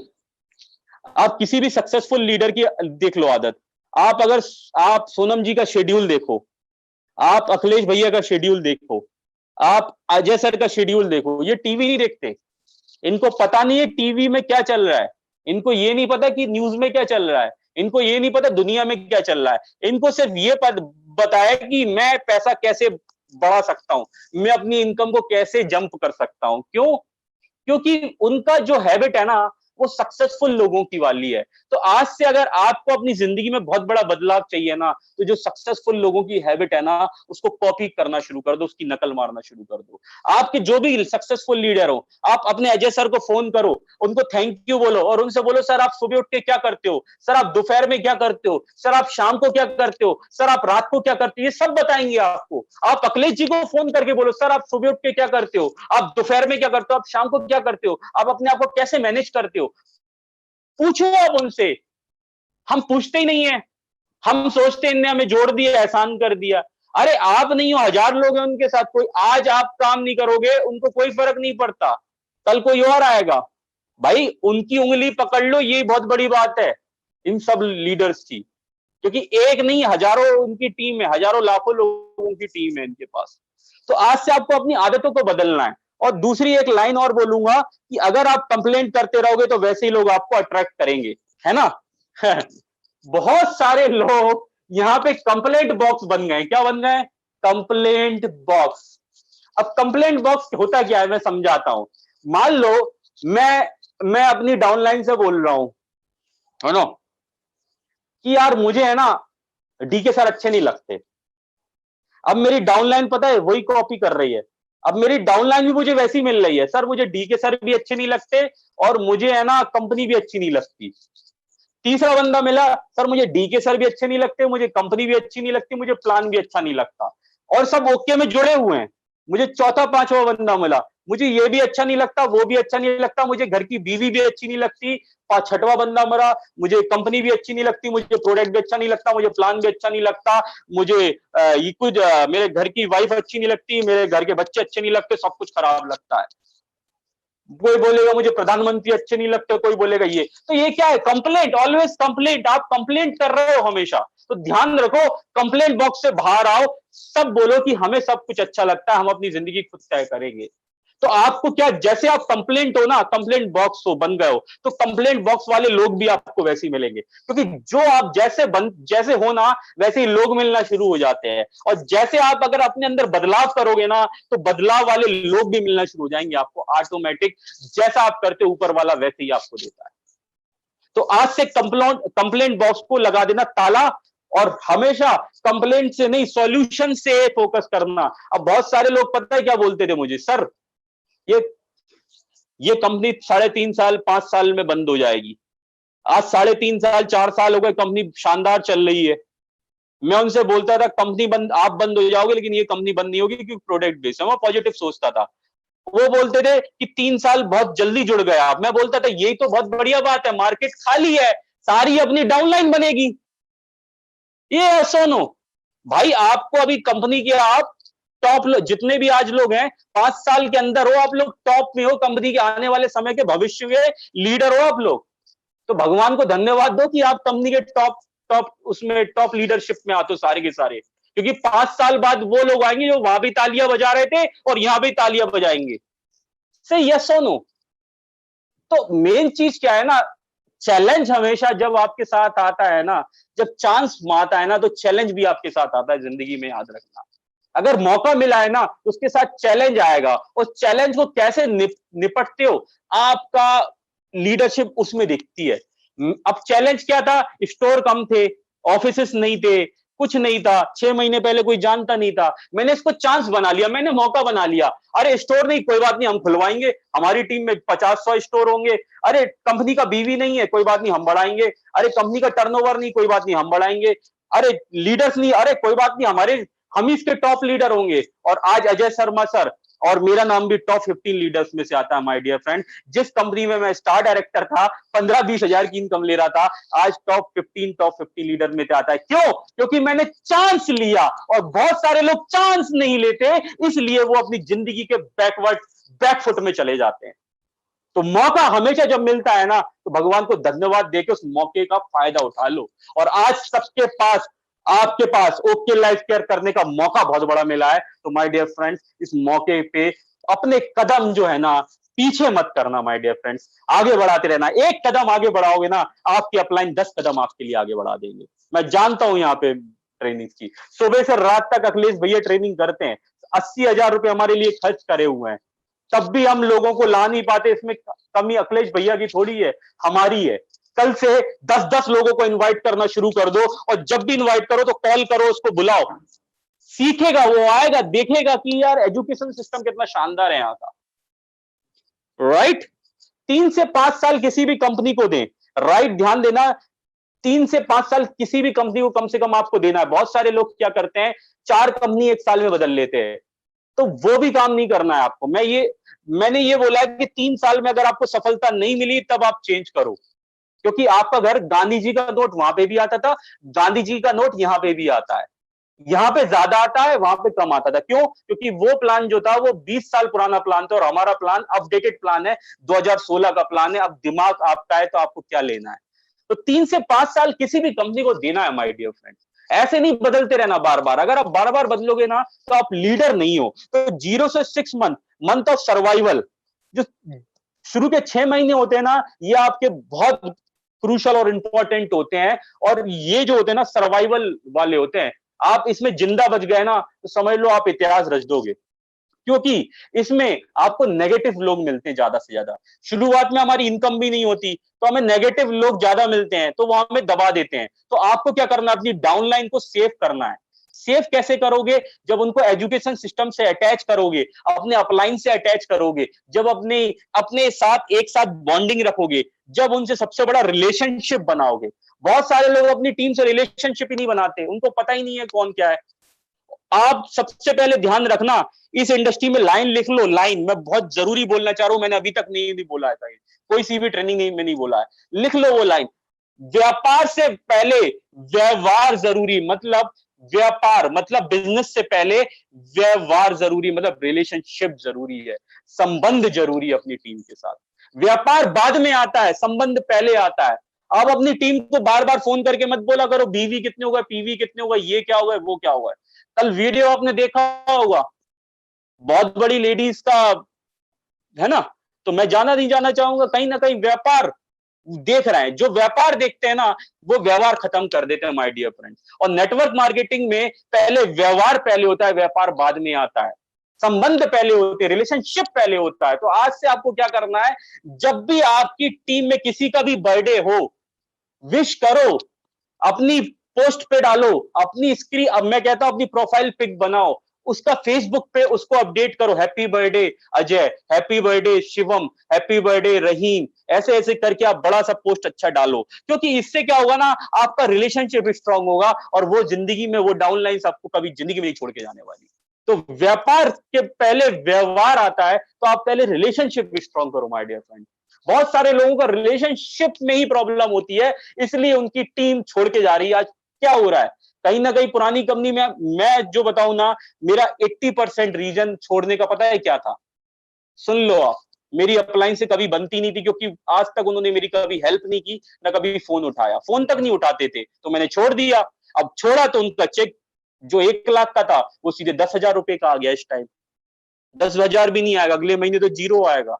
आप किसी भी सक्सेसफुल लीडर की देख लो आदत। आप अगर आप सोनम जी का शेड्यूल देखो, आप अखिलेश भैया का शेड्यूल देखो, आप अजय सर का शेड्यूल देखो, ये टीवी नहीं देखते। इनको पता नहीं है टीवी में क्या चल रहा है। इनको ये नहीं पता कि न्यूज में क्या चल रहा है। इनको ये नहीं पता दुनिया में क्या चल रहा है। इनको सिर्फ ये बताया कि मैं पैसा कैसे बढ़ा सकता हूं, मैं अपनी इनकम को कैसे जंप कर सकता हूं। क्यों? क्योंकि उनका जो हैबिट है ना, वो सक्सेसफुल लोगों की वाली है। तो आज से अगर आपको अपनी जिंदगी में बहुत बड़ा बदलाव चाहिए ना, तो जो सक्सेसफुल लोगों की हैबिट है ना, उसको कॉपी करना शुरू कर दो, उसकी नकल मारना शुरू कर दो। आपके जो भी सक्सेसफुल लीडर हो, आप अपने अजय सर को फोन करो, उनको थैंक यू बोलो और उनसे बोलो सर आप सुबह उठ के क्या करते हो, सर आप दोपहर में क्या करते हो, सर आप शाम को क्या करते हो, सर आप रात को क्या करते हो, ये सब बताएंगे आपको। आप अखिलेश जी को फोन करके बोलो सर आप सुबह उठ के क्या करते हो, आप दोपहर में क्या करते हो, आप शाम को क्या करते हो, आप अपने आप को कैसे मैनेज करते हो। पूछो आप उनसे। हम पूछते ही नहीं है। हम सोचते इनने हमें जोड़ दिया, एहसान कर दिया। अरे आप नहीं हो, हजार लोग हैं उनके साथ। कोई आज आप काम नहीं करोगे उनको कोई फर्क नहीं पड़ता, कल कोई और आएगा। भाई उनकी उंगली पकड़ लो, ये बहुत बड़ी बात है इन सब लीडर्स की। क्योंकि एक नहीं हजारों उनकी टीम है, हजारों लाखों लोगों की टीम है इनके पास। तो आज से आपको अपनी आदतों को बदलना है। और दूसरी एक लाइन और बोलूंगा कि अगर आप कंप्लेंट करते रहोगे तो वैसे ही लोग आपको अट्रैक्ट करेंगे, है ना। बहुत सारे लोग यहाँ पे कंप्लेंट बॉक्स बन गए। क्या बन गए? Complaint box. अब कंप्लेंट बॉक्स होता क्या है मैं समझाता हूं। मान लो मैं अपनी डाउनलाइन से बोल रहा हूं, है ना, कि यार मुझे है ना डीके सर अच्छे नहीं लगते। अब मेरी डाउनलाइन पता है वही कॉपी कर रही है। अब मेरी डाउनलाइन भी मुझे वैसी मिल रही है, सर मुझे डीके सर भी अच्छे नहीं लगते और मुझे है ना कंपनी भी अच्छी नहीं लगती। तीसरा बंदा मिला, सर मुझे डीके सर भी अच्छे नहीं लगते, मुझे कंपनी भी अच्छी नहीं लगती, मुझे प्लान भी अच्छा नहीं लगता, और सब ओके में जुड़े हुए हैं। मुझे चौथा पांचवा बंदा मिला, मुझे ये भी अच्छा नहीं लगता, वो भी अच्छा नहीं लगता, मुझे घर की बीवी भी अच्छी नहीं लगती। छठवां बंदा मरा, मुझे कंपनी भी अच्छी नहीं लगती, मुझे प्रोडक्ट भी अच्छा नहीं लगता, मुझे प्लान भी अच्छा नहीं लगता, मुझे ये कुछ मेरे घर की वाइफ अच्छी नहीं लगती, मेरे घर के बच्चे अच्छे नहीं लगते, सब कुछ खराब लगता है। कोई बोलेगा मुझे प्रधानमंत्री अच्छे नहीं लगते, कोई बोलेगा ये। तो ये क्या है? Complaint, always complaint. आप कंप्लेंट कर रहे हो हमेशा। तो ध्यान रखो, कंप्लेंट बॉक्स से बाहर आओ, सब बोलो कि हमें सब कुछ अच्छा लगता है, हम अपनी जिंदगी खुद तय करेंगे। तो आपको क्या, जैसे आप कंप्लेंट हो ना, कंप्लेंट बॉक्स हो, बन गए हो, तो कंप्लेंट बॉक्स वाले लोग भी आपको वैसे ही मिलेंगे। क्योंकि जो आप जैसे हो ना, वैसे ही लोग मिलना शुरू हो जाते हैं। और जैसे आप अगर अपने अंदर बदलाव करोगे ना, तो बदलाव वाले लोग भी मिलना शुरू हो जाएंगे आपको ऑटोमेटिक। जैसा आप करते हो ऊपर वाला वैसे ही आपको देता है। तो आज से कंप्लेंट बॉक्स को लगा देना ताला, और हमेशा कंप्लेंट से नहीं सॉल्यूशन से फोकस करना। अब बहुत सारे लोग पता है क्या बोलते थे मुझे, सर ये ये कंपनी 3.5 साल 5 साल में बंद हो जाएगी। आज 3.5 साल 4 साल हो गए, कंपनी शानदार चल रही है। मैं उनसे बोलता था कंपनी बंद, आप बंद हो जाओगे लेकिन ये कंपनी बंद नहीं होगी, क्योंकि प्रोडक्ट बेस्ड है। मैं पॉजिटिव सोचता था। वो बोलते थे कि 3 साल बहुत जल्दी जुड़ गया। मैं बोलता था यही तो बहुत बढ़िया बात है, मार्केट खाली है, सारी अपनी डाउनलाइन बनेगी। ये सुनो भाई, आपको अभी कंपनी के आप टॉप जितने भी आज लोग हैं, 5 साल के अंदर हो आप लोग टॉप में हो, कंपनी के आने वाले समय के भविष्य के लीडर हो आप लोग। तो भगवान को धन्यवाद दो कि आप कंपनी के टॉप टॉप उसमें टॉप लीडरशिप में आते हो सारे के सारे। क्योंकि 5 साल बाद वो लोग आएंगे जो वहां भी तालियां बजा रहे थे और यहां भी तालियां बजाएंगे। से यस और नो। तो मेन चीज क्या है ना, चैलेंज हमेशा जब आपके साथ आता है ना, जब चांस आता है ना, तो चैलेंज भी आपके साथ आता है जिंदगी में, याद रखना। अगर मौका मिला है ना, तो उसके साथ चैलेंज आएगा। और चैलेंज को कैसे निपटते हो, आपका लीडरशिप उसमें दिखती है। अब चैलेंज क्या था? स्टोर कम थे, ऑफिसेस नहीं थे, कुछ नहीं था, 6 महीने पहले कोई जानता नहीं था। मैंने इसको चांस बना लिया, मैंने मौका बना लिया। अरे स्टोर नहीं, कोई बात नहीं, हम खुलवाएंगे, हमारी टीम में 50-100 स्टोर होंगे। अरे कंपनी का बीवी नहीं है, कोई बात नहीं, हम बढ़ाएंगे। अरे कंपनी का टर्नओवर नहीं, कोई बात नहीं, हम बढ़ाएंगे। अरे लीडर्स नहीं, अरे कोई बात नहीं, हम ही इसके टॉप लीडर होंगे। और आज अजय शर्मा सर और मेरा नाम भी टॉप 15 लीडर्स में से आता है माय डियर फ्रेंड। जिस कंपनी में मैं स्टार डायरेक्टर था, 15-20 हजार की इनकम ले रहा था, आज टॉप 50 लीडर में से आता है। क्यों? क्योंकि मैंने चांस लिया, और बहुत सारे लोग चांस नहीं लेते, इसलिए वो अपनी जिंदगी के बैकफुट में चले जाते हैं। तो मौका हमेशा जब मिलता है ना, तो भगवान को धन्यवाद देके उस मौके का फायदा उठा लो। और आज सबके पास, आपके पास ओके लाइफ केयर करने का मौका बहुत बड़ा मिला है। तो माय डियर फ्रेंड्स, इस मौके पे अपने कदम जो है ना, पीछे मत करना माय डियर फ्रेंड्स, आगे बढ़ाते रहना। एक कदम आगे बढ़ाओगे ना, आपकी अपलाइन 10 कदम आपके लिए आगे बढ़ा देंगे। मैं जानता हूं यहाँ पे ट्रेनिंग की, सुबह से रात तक अखिलेश भैया ट्रेनिंग करते हैं, 80,000 रुपए हमारे लिए खर्च करे हुए हैं, तब भी हम लोगों को ला नहीं पाते। इसमें कमी अखिलेश भैया की थोड़ी है, हमारी है। कल से 10-10 लोगों को इनवाइट करना शुरू कर दो, और जब भी इनवाइट करो तो कॉल करो, उसको बुलाओ। सीखेगा, वो आएगा, देखेगा कि यार एजुकेशन सिस्टम कितना शानदार है यहाँ का। राइट? 3 से 5 साल किसी भी कंपनी को दें। राइट, ध्यान देना, 3 से 5 साल किसी भी कंपनी को कम से कम आपको देना है। बहुत सारे लोग क्या करते हैं, 4 कंपनी 1 साल में बदल लेते हैं, तो वो भी काम नहीं करना है आपको। मैंने ये बोला है कि 3 साल में अगर आपको सफलता नहीं मिली, तब आप चेंज करो। क्योंकि आपका घर, गांधी जी का नोट वहां पे भी आता था, गांधी जी का नोट यहां पे भी आता है। यहां पे ज्यादा आता है, वहां पे कम आता था। क्यों? क्योंकि वो प्लान जो था वो 20 साल पुराना प्लान था, और हमारा प्लान अपडेटेड प्लान है, 2016 का प्लान है। अब दिमाग आपका है, तो आपको क्या लेना है। तो 3 से 5 साल किसी भी कंपनी को देना है माय डियर फ्रेंड्स। ऐसे नहीं बदलते रहना बार बार। अगर आप बार बार बदलोगे ना, तो आप लीडर नहीं हो। तो 0 से 6 मंथ ऑफ सर्वाइवल, जो शुरू के 6 महीने होते हैं ना, ये आपके बहुत क्रूशल और इंपॉर्टेंट होते हैं। और ये जो होते हैं ना, सर्वाइवल वाले होते हैं। आप इसमें जिंदा बच गए ना, तो समझ लो आप इतिहास रच दोगे। क्योंकि इसमें आपको नेगेटिव लोग मिलते हैं ज्यादा से ज्यादा। शुरुआत में हमारी इनकम भी नहीं होती, तो हमें नेगेटिव लोग ज्यादा मिलते हैं, तो वो हमें दबा देते हैं। तो आपको क्या करना है, अपनी डाउनलाइन को सेव करना है। सेव कैसे करोगे? जब उनको एजुकेशन सिस्टम से अटैच करोगे, अपने अपलाइन से अटैच करोगे, जब अपने अपने साथ एक साथ बॉन्डिंग रखोगे, जब उनसे सबसे बड़ा रिलेशनशिप बनाओगे। बहुत सारे लोग अपनी टीम से रिलेशनशिप ही नहीं बनाते, उनको पता ही नहीं है कौन क्या है। आप सबसे पहले ध्यान रखना, इस इंडस्ट्री में लाइन लिख लो। लाइन मैं बहुत जरूरी बोलना चाह रहा हूं, मैंने अभी तक नहीं बोला है, कोई सी भी ट्रेनिंग में नहीं बोला है। लिख लो वो लाइन। व्यापार से पहले व्यवहार जरूरी, मतलब व्यापार मतलब बिजनेस से पहले व्यवहार जरूरी, मतलब रिलेशनशिप जरूरी है, संबंध जरूरी है अपनी टीम के साथ। व्यापार बाद में आता है, संबंध पहले आता है। आप अपनी टीम को बार बार फोन करके मत बोला करो बीवी कितने होगा, पीवी कितने होगा, ये क्या होगा, वो क्या होगा। कल वीडियो आपने देखा होगा, बहुत बड़ी लेडीज का है ना, तो मैं जाना नहीं जाना चाहूंगा, कहीं ना कहीं व्यापार देख रहे हैं। जो व्यापार देखते हैं ना, वो व्यवहार खत्म कर देते हैं माय डियर फ्रेंड्स। और नेटवर्क मार्केटिंग में पहले व्यवहार पहले होता है, व्यापार बाद में आता है। संबंध पहले होते हैं, रिलेशनशिप पहले होता है। तो आज से आपको क्या करना है, जब भी आपकी टीम में किसी का भी बर्थडे हो, विश करो, अपनी पोस्ट पे डालो, अपनी स्क्रीन, अब मैं कहता हूं अपनी प्रोफाइल पिक बनाओ, उसका फेसबुक पे उसको अपडेट करो, happy birthday Ajay, happy birthday Shivam, happy birthday Rahim, ऐसे ऐसे करके आप बड़ा सा पोस्ट अच्छा डालो। क्योंकि इससे क्या होगा ना, आपका रिलेशनशिप स्ट्रांग होगा, और वो जिंदगी में, वो डाउनलाइंस आपको कभी जिंदगी में नहीं छोड़ के जाने वाली। तो व्यापार के पहले व्यवहार आता है, तो आप पहले रिलेशनशिप स्ट्रांग करो माय डियर फ्रेंड। बहुत सारे लोगों का रिलेशनशिप में ही प्रॉब्लम होती है, इसलिए उनकी टीम छोड़ के जा रही है। आज क्या हो रहा है, कहीं ना कहीं पुरानी कंपनी में, मैं जो बताऊं ना, मेरा 80% रीजन छोड़ने का पता है क्या था? सुन लो आप, मेरी अपलाइन से कभी बनती नहीं थी, क्योंकि आज तक उन्होंने मेरी कभी हेल्प नहीं की, ना कभी फोन उठाया, फोन तक नहीं उठाते थे, तो मैंने छोड़ दिया। अब छोड़ा तो उनका चेक जो 1 लाख का था, वो सीधे 10,000 रुपए का आ गया। इस टाइम 10,000 भी नहीं आएगा, अगले महीने तो 0 आएगा।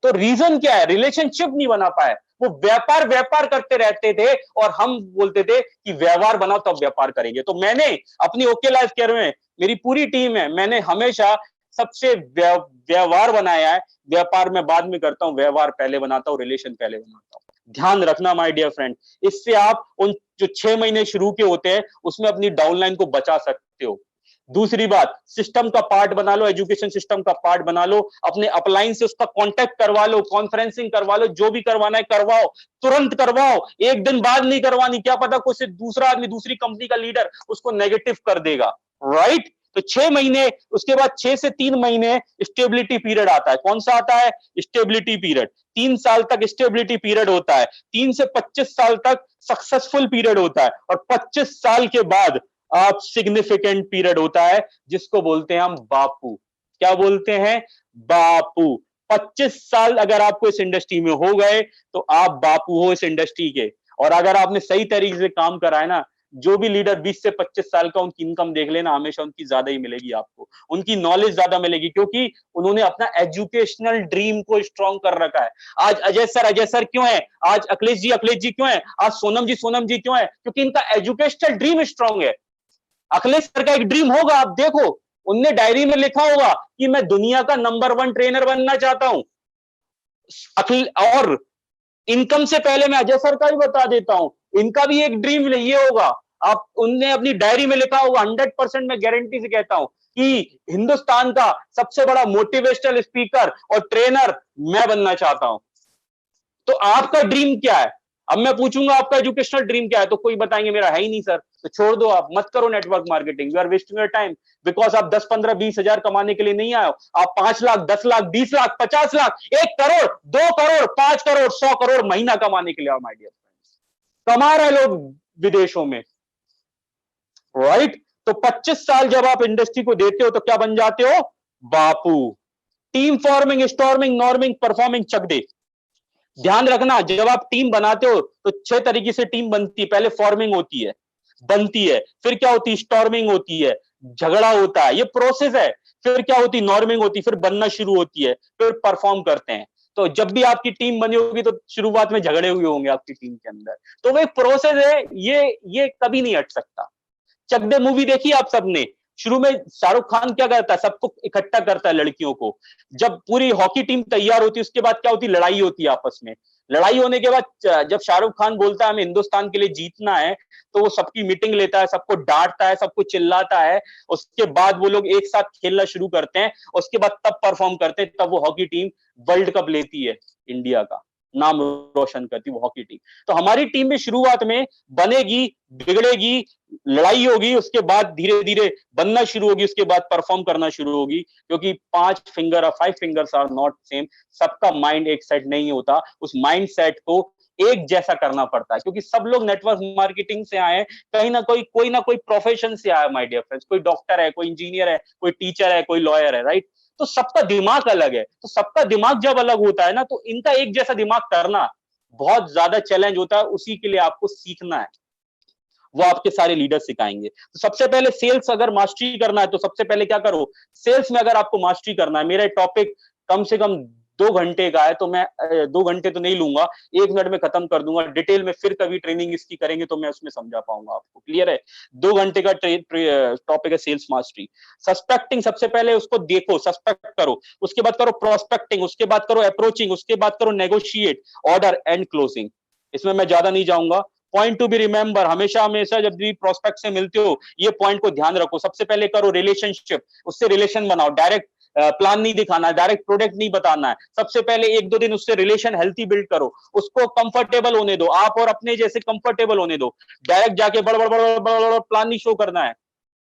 तो रीजन क्या है? रिलेशनशिप नहीं बना पाए। वो व्यापार व्यापार करते रहते थे, और हम बोलते थे कि व्यवहार बनाओ तब व्यापार करेंगे। तो मैंने अपनी ओके लाइफ केयर में, मेरी पूरी टीम है, मैंने हमेशा सबसे व्यवहार बनाया है। व्यापार मैं बाद में करता हूं, व्यवहार पहले बनाता हूं, रिलेशन पहले बनाता हूं। ध्यान रखना माय डियर फ्रेंड, इससे आप उन जो 6 महीने शुरू के होते हैं, उसमें अपनी डाउनलाइन को बचा सकते हो। दूसरी बात, सिस्टम का पार्ट बना लो, एजुकेशन सिस्टम का पार्ट बना लो, अपने अपलाइन से उसका कांटेक्ट करवा लो, कॉन्फ्रेंसिंग करवा लो, जो भी करवाना है करवाओ, तुरंत करवाओ, एक दिन बाद नहीं करवानी। क्या पता कोई से दूसरा आदमी, दूसरी कंपनी का लीडर उसको नेगेटिव कर देगा। राइट? तो 6 महीने, उसके बाद 6 से 3 महीने स्टेबिलिटी पीरियड आता है। कौन सा आता है? Stability period. 3 साल तक स्टेबिलिटी पीरियड होता है। 3 से 25 साल तक सक्सेसफुल पीरियड होता है, और 25 साल के बाद आप सिग्निफिकेंट पीरियड होता है, जिसको बोलते हैं हम बापू। क्या बोलते हैं? बापू। 25 साल अगर आपको इस इंडस्ट्री में हो गए तो आप बापू हो इस इंडस्ट्री के। और अगर आपने सही तरीके से काम करा है ना, जो भी लीडर 20 से 25 साल का, उनकी इनकम देख लेना, हमेशा उनकी ज्यादा ही मिलेगी आपको, उनकी नॉलेज ज्यादा मिलेगी, क्योंकि उन्होंने अपना एजुकेशनल ड्रीम को स्ट्रॉन्ग कर रखा है। आज अजय सर क्यों है? आज अखिलेश जी क्यों है? आज सोनम जी क्यों है? क्योंकि इनका एजुकेशनल ड्रीम स्ट्रॉन्ग है। अखिलेश सर का एक ड्रीम होगा, आप देखो, उनने डायरी में लिखा होगा कि मैं दुनिया का नंबर 1 ट्रेनर बनना चाहता हूं। और इनकम से पहले मैं अजय सर का भी बता देता हूं, इनका भी एक ड्रीम ये होगा, आप उनने अपनी डायरी में लिखा होगा, 100% मैं गारंटी से कहता हूं कि हिंदुस्तान का सबसे बड़ा मोटिवेशनल स्पीकर और ट्रेनर मैं बनना चाहता हूं। तो आपका ड्रीम क्या है? अब मैं पूछूंगा आपका एजुकेशनल ड्रीम क्या है, तो कोई बताएंगे मेरा है ही नहीं सर। तो छोड़ दो, आप मत करो network marketing, you are wasting your time, because आप 10, 15, 20 हजार कमाने के लिए नहीं आए हो। आप 5 लाख, 10 लाख, 20 लाख, 50 लाख, 1 करोड़, 2 करोड़, 5 करोड़, 100 करोड़ महीना कमाने के लिए आओ माय डियर फ्रेंड्स। कमा रहे लोग विदेशों में, राइट? तो 25 साल जब आप इंडस्ट्री को देते हो तो क्या बन जाते हो? बापू। Team forming, storming, norming, performing, Chak De. ध्यान रखना, जब आप टीम बनाते हो तो 6 तरीके से टीम बनती है। पहले फॉर्मिंग होती है, बनती है, फिर क्या होती है? स्टॉर्मिंग होती है, झगड़ा होता है, ये प्रोसेस है। फिर क्या होती है? नॉर्मिंग होती है, फिर बनना शुरू होती है, फिर परफॉर्म करते हैं। तो जब भी आपकी टीम बनी होगी तो शुरुआत में झगड़े हुए होंगे आपकी टीम के अंदर, तो वो एक प्रोसेस है, ये कभी नहीं हट सकता। चक दे मूवी देखी आप सबने? शुरू में शाहरुख खान क्या करता है? सबको इकट्ठा करता है, लड़कियों को। जब पूरी हॉकी टीम तैयार होती है, उसके बाद क्या होती है? लड़ाई होती है आपस में। लड़ाई होने के बाद जब शाहरुख खान बोलता है हमें हिंदुस्तान के लिए जीतना है, तो वो सबकी मीटिंग लेता है, सबको डांटता है, सबको चिल्लाता है। उसके बाद वो लोग एक साथ खेलना शुरू करते हैं, उसके बाद तब परफॉर्म करते हैं, तब वो हॉकी टीम वर्ल्ड कप लेती है, इंडिया का नाम रोशन करती है वो हॉकी टीम। तो हमारी टीम भी शुरुआत में बनेगी, बिगड़ेगी, लड़ाई होगी, उसके बाद धीरे धीरे बनना शुरू होगी, उसके बाद परफॉर्म करना शुरू होगी, क्योंकि 5 फिंगर और 5 फिंगर्स आर नॉट सेम। सबका माइंड एक सेट नहीं होता, उस माइंड सेट को एक जैसा करना पड़ता है, क्योंकि सब लोग नेटवर्क मार्केटिंग से आए हैं, कहीं ना कोई ना कोई प्रोफेशन से आया माय डियर फ्रेंड्स। कोई डॉक्टर है, कोई इंजीनियर है, कोई टीचर है, कोई लॉयर है, राइट? तो सबका दिमाग अलग है। तो सबका दिमाग जब अलग होता है ना, तो इनका एक जैसा दिमाग करना बहुत ज्यादा चैलेंज होता है। उसी के लिए आपको सीखना है, वो आपके सारे लीडर सिखाएंगे। तो सबसे पहले सेल्स अगर मास्टरी करना है तो सबसे पहले क्या करो? सेल्स में अगर आपको मास्टरी करना है, मेरा टॉपिक कम से कम 2 घंटे का है, तो मैं 2 घंटे तो नहीं लूंगा, 1 मिनट में खत्म कर दूंगा। डिटेल में फिर कभी ट्रेनिंग इसकी करेंगे तो मैं उसमें समझा पाऊंगा आपको। क्लियर है? 2 घंटे का टॉपिक है सेल्स मास्टरी। सस्पेक्टिंग, सबसे पहले उसको देखो, सस्पेक्ट करो, उसके बाद करो प्रोस्पेक्टिंग, उसके बाद करो अप्रोचिंग, उसके बाद करो नेगोशिएट, ऑर्डर एंड क्लोजिंग। इसमें मैं ज्यादा नहीं जाऊंगा। पॉइंट टू बी रिमेंबर, हमेशा हमेशा जब भी प्रोस्पेक्ट से मिलते हो ये पॉइंट को ध्यान रखो। सबसे पहले करो रिलेशनशिप, उससे रिलेशन बनाओ। डायरेक्ट प्लान नहीं दिखाना है, डायरेक्ट प्रोडक्ट नहीं बताना है। सबसे पहले 1-2 दिन उससे रिलेशन हेल्थी बिल्ड करो, उसको कंफर्टेबल होने दो, आप और अपने जैसे कंफर्टेबल होने दो। डायरेक्ट जाके बड़ बड़ बड़ बड़ प्लान नहीं शो करना है।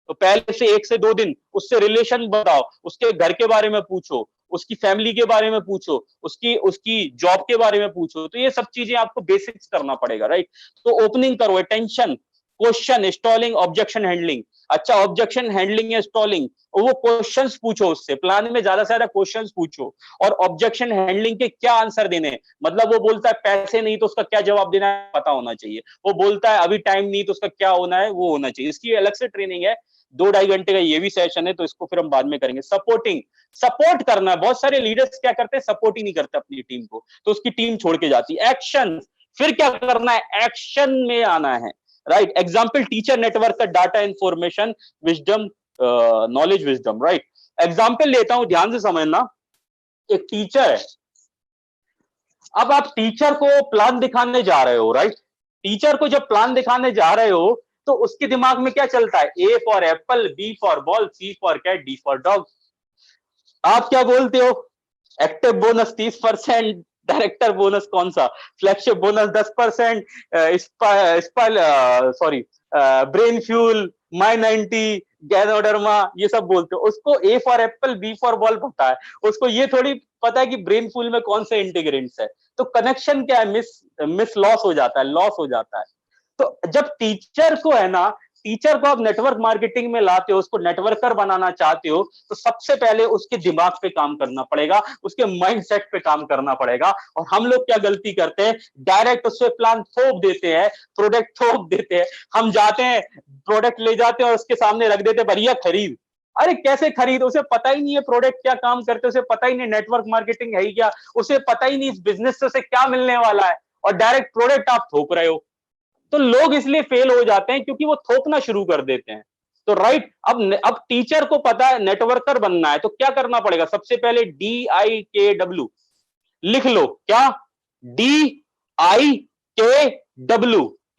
तो पहले से 1 से 2 दिन उससे रिलेशन बताओ, उसके घर के बारे में पूछो, उसकी फैमिली के बारे में पूछो, उसकी उसकी जॉब के बारे में पूछो। तो ये सब चीजें आपको बेसिक्स करना पड़ेगा, राइट? तो ओपनिंग करो, attention, question, stalling, objection handling. अच्छा, ऑब्जेक्शन हैंडलिंग या स्टॉलिंग, वो क्वेश्चंस पूछो उससे, प्लान में ज्यादा से ज्यादा क्वेश्चंस पूछो। और ऑब्जेक्शन हैंडलिंग के क्या आंसर देने हैं, मतलब वो बोलता है पैसे नहीं तो उसका क्या जवाब देना है पता होना चाहिए। वो बोलता है अभी टाइम नहीं तो उसका क्या होना है वो होना चाहिए। इसकी अलग से ट्रेनिंग है, 2-2.5 घंटे का ये भी सेशन है, तो इसको फिर हम बाद में करेंगे। सपोर्टिंग, सपोर्ट करना है। बहुत सारे लीडर्स क्या करते हैं? सपोर्ट ही नहीं करते अपनी टीम को, तो उसकी टीम छोड़ के जाती है। एक्शन, फिर क्या करना है? एक्शन में आना है, राइट? एग्जाम्पल, टीचर नेटवर्क का data information wisdom, knowledge wisdom, right? Example लेता हूं, ध्यान से समझना। एक टीचर है, अब आप टीचर को प्लान दिखाने जा रहे हो, राइट? टीचर को जब प्लान दिखाने जा रहे हो तो उसके दिमाग में क्या चलता है? A for apple, B for ball, C for cat, D for dog. आप क्या बोलते हो? एक्टिव बोनस 30%, डायरेक्टर बोनस कौन सा, flagship bonus 10%, sorry brain fuel, my 90, ganoderma, ये सब बोलते हो। उसको A for apple, B for ball पता है, उसको ये थोड़ी पता है कि ब्रेन पूल में कौन से इंटीग्रेंट्स है। तो कनेक्शन क्या है, मिस लॉस हो जाता है, लॉस हो जाता है। तो जब टीचर को है ना, टीचर को आप नेटवर्क मार्केटिंग में लाते हो, उसको नेटवर्कर बनाना चाहते हो, तो सबसे पहले उसके दिमाग पे काम करना पड़ेगा, उसके माइंडसेट पे काम करना पड़ेगा। और हम लोग क्या गलती करते हैं, डायरेक्ट उससे प्लान थोप देते हैं, प्रोडक्ट थोप देते हैं। हम जाते हैं, प्रोडक्ट ले जाते हैं और उसके सामने रख देते हैं, भैया खरीद। अरे कैसे खरीद, उसे पता ही नहीं है प्रोडक्ट क्या काम करते, उसे पता ही नहीं नेटवर्क मार्केटिंग है ही क्या, उसे पता ही नहीं इस बिजनेस से उसे क्या मिलने वाला है, और डायरेक्ट प्रोडक्ट आप थोप रहे हो। तो लोग इसलिए फेल हो जाते हैं क्योंकि वो थोपना शुरू कर देते हैं। तो राइट, अब टीचर को पता है नेटवर्कर बनना है, तो क्या करना पड़ेगा, सबसे पहले DIKW लिख लो। क्या? DIKW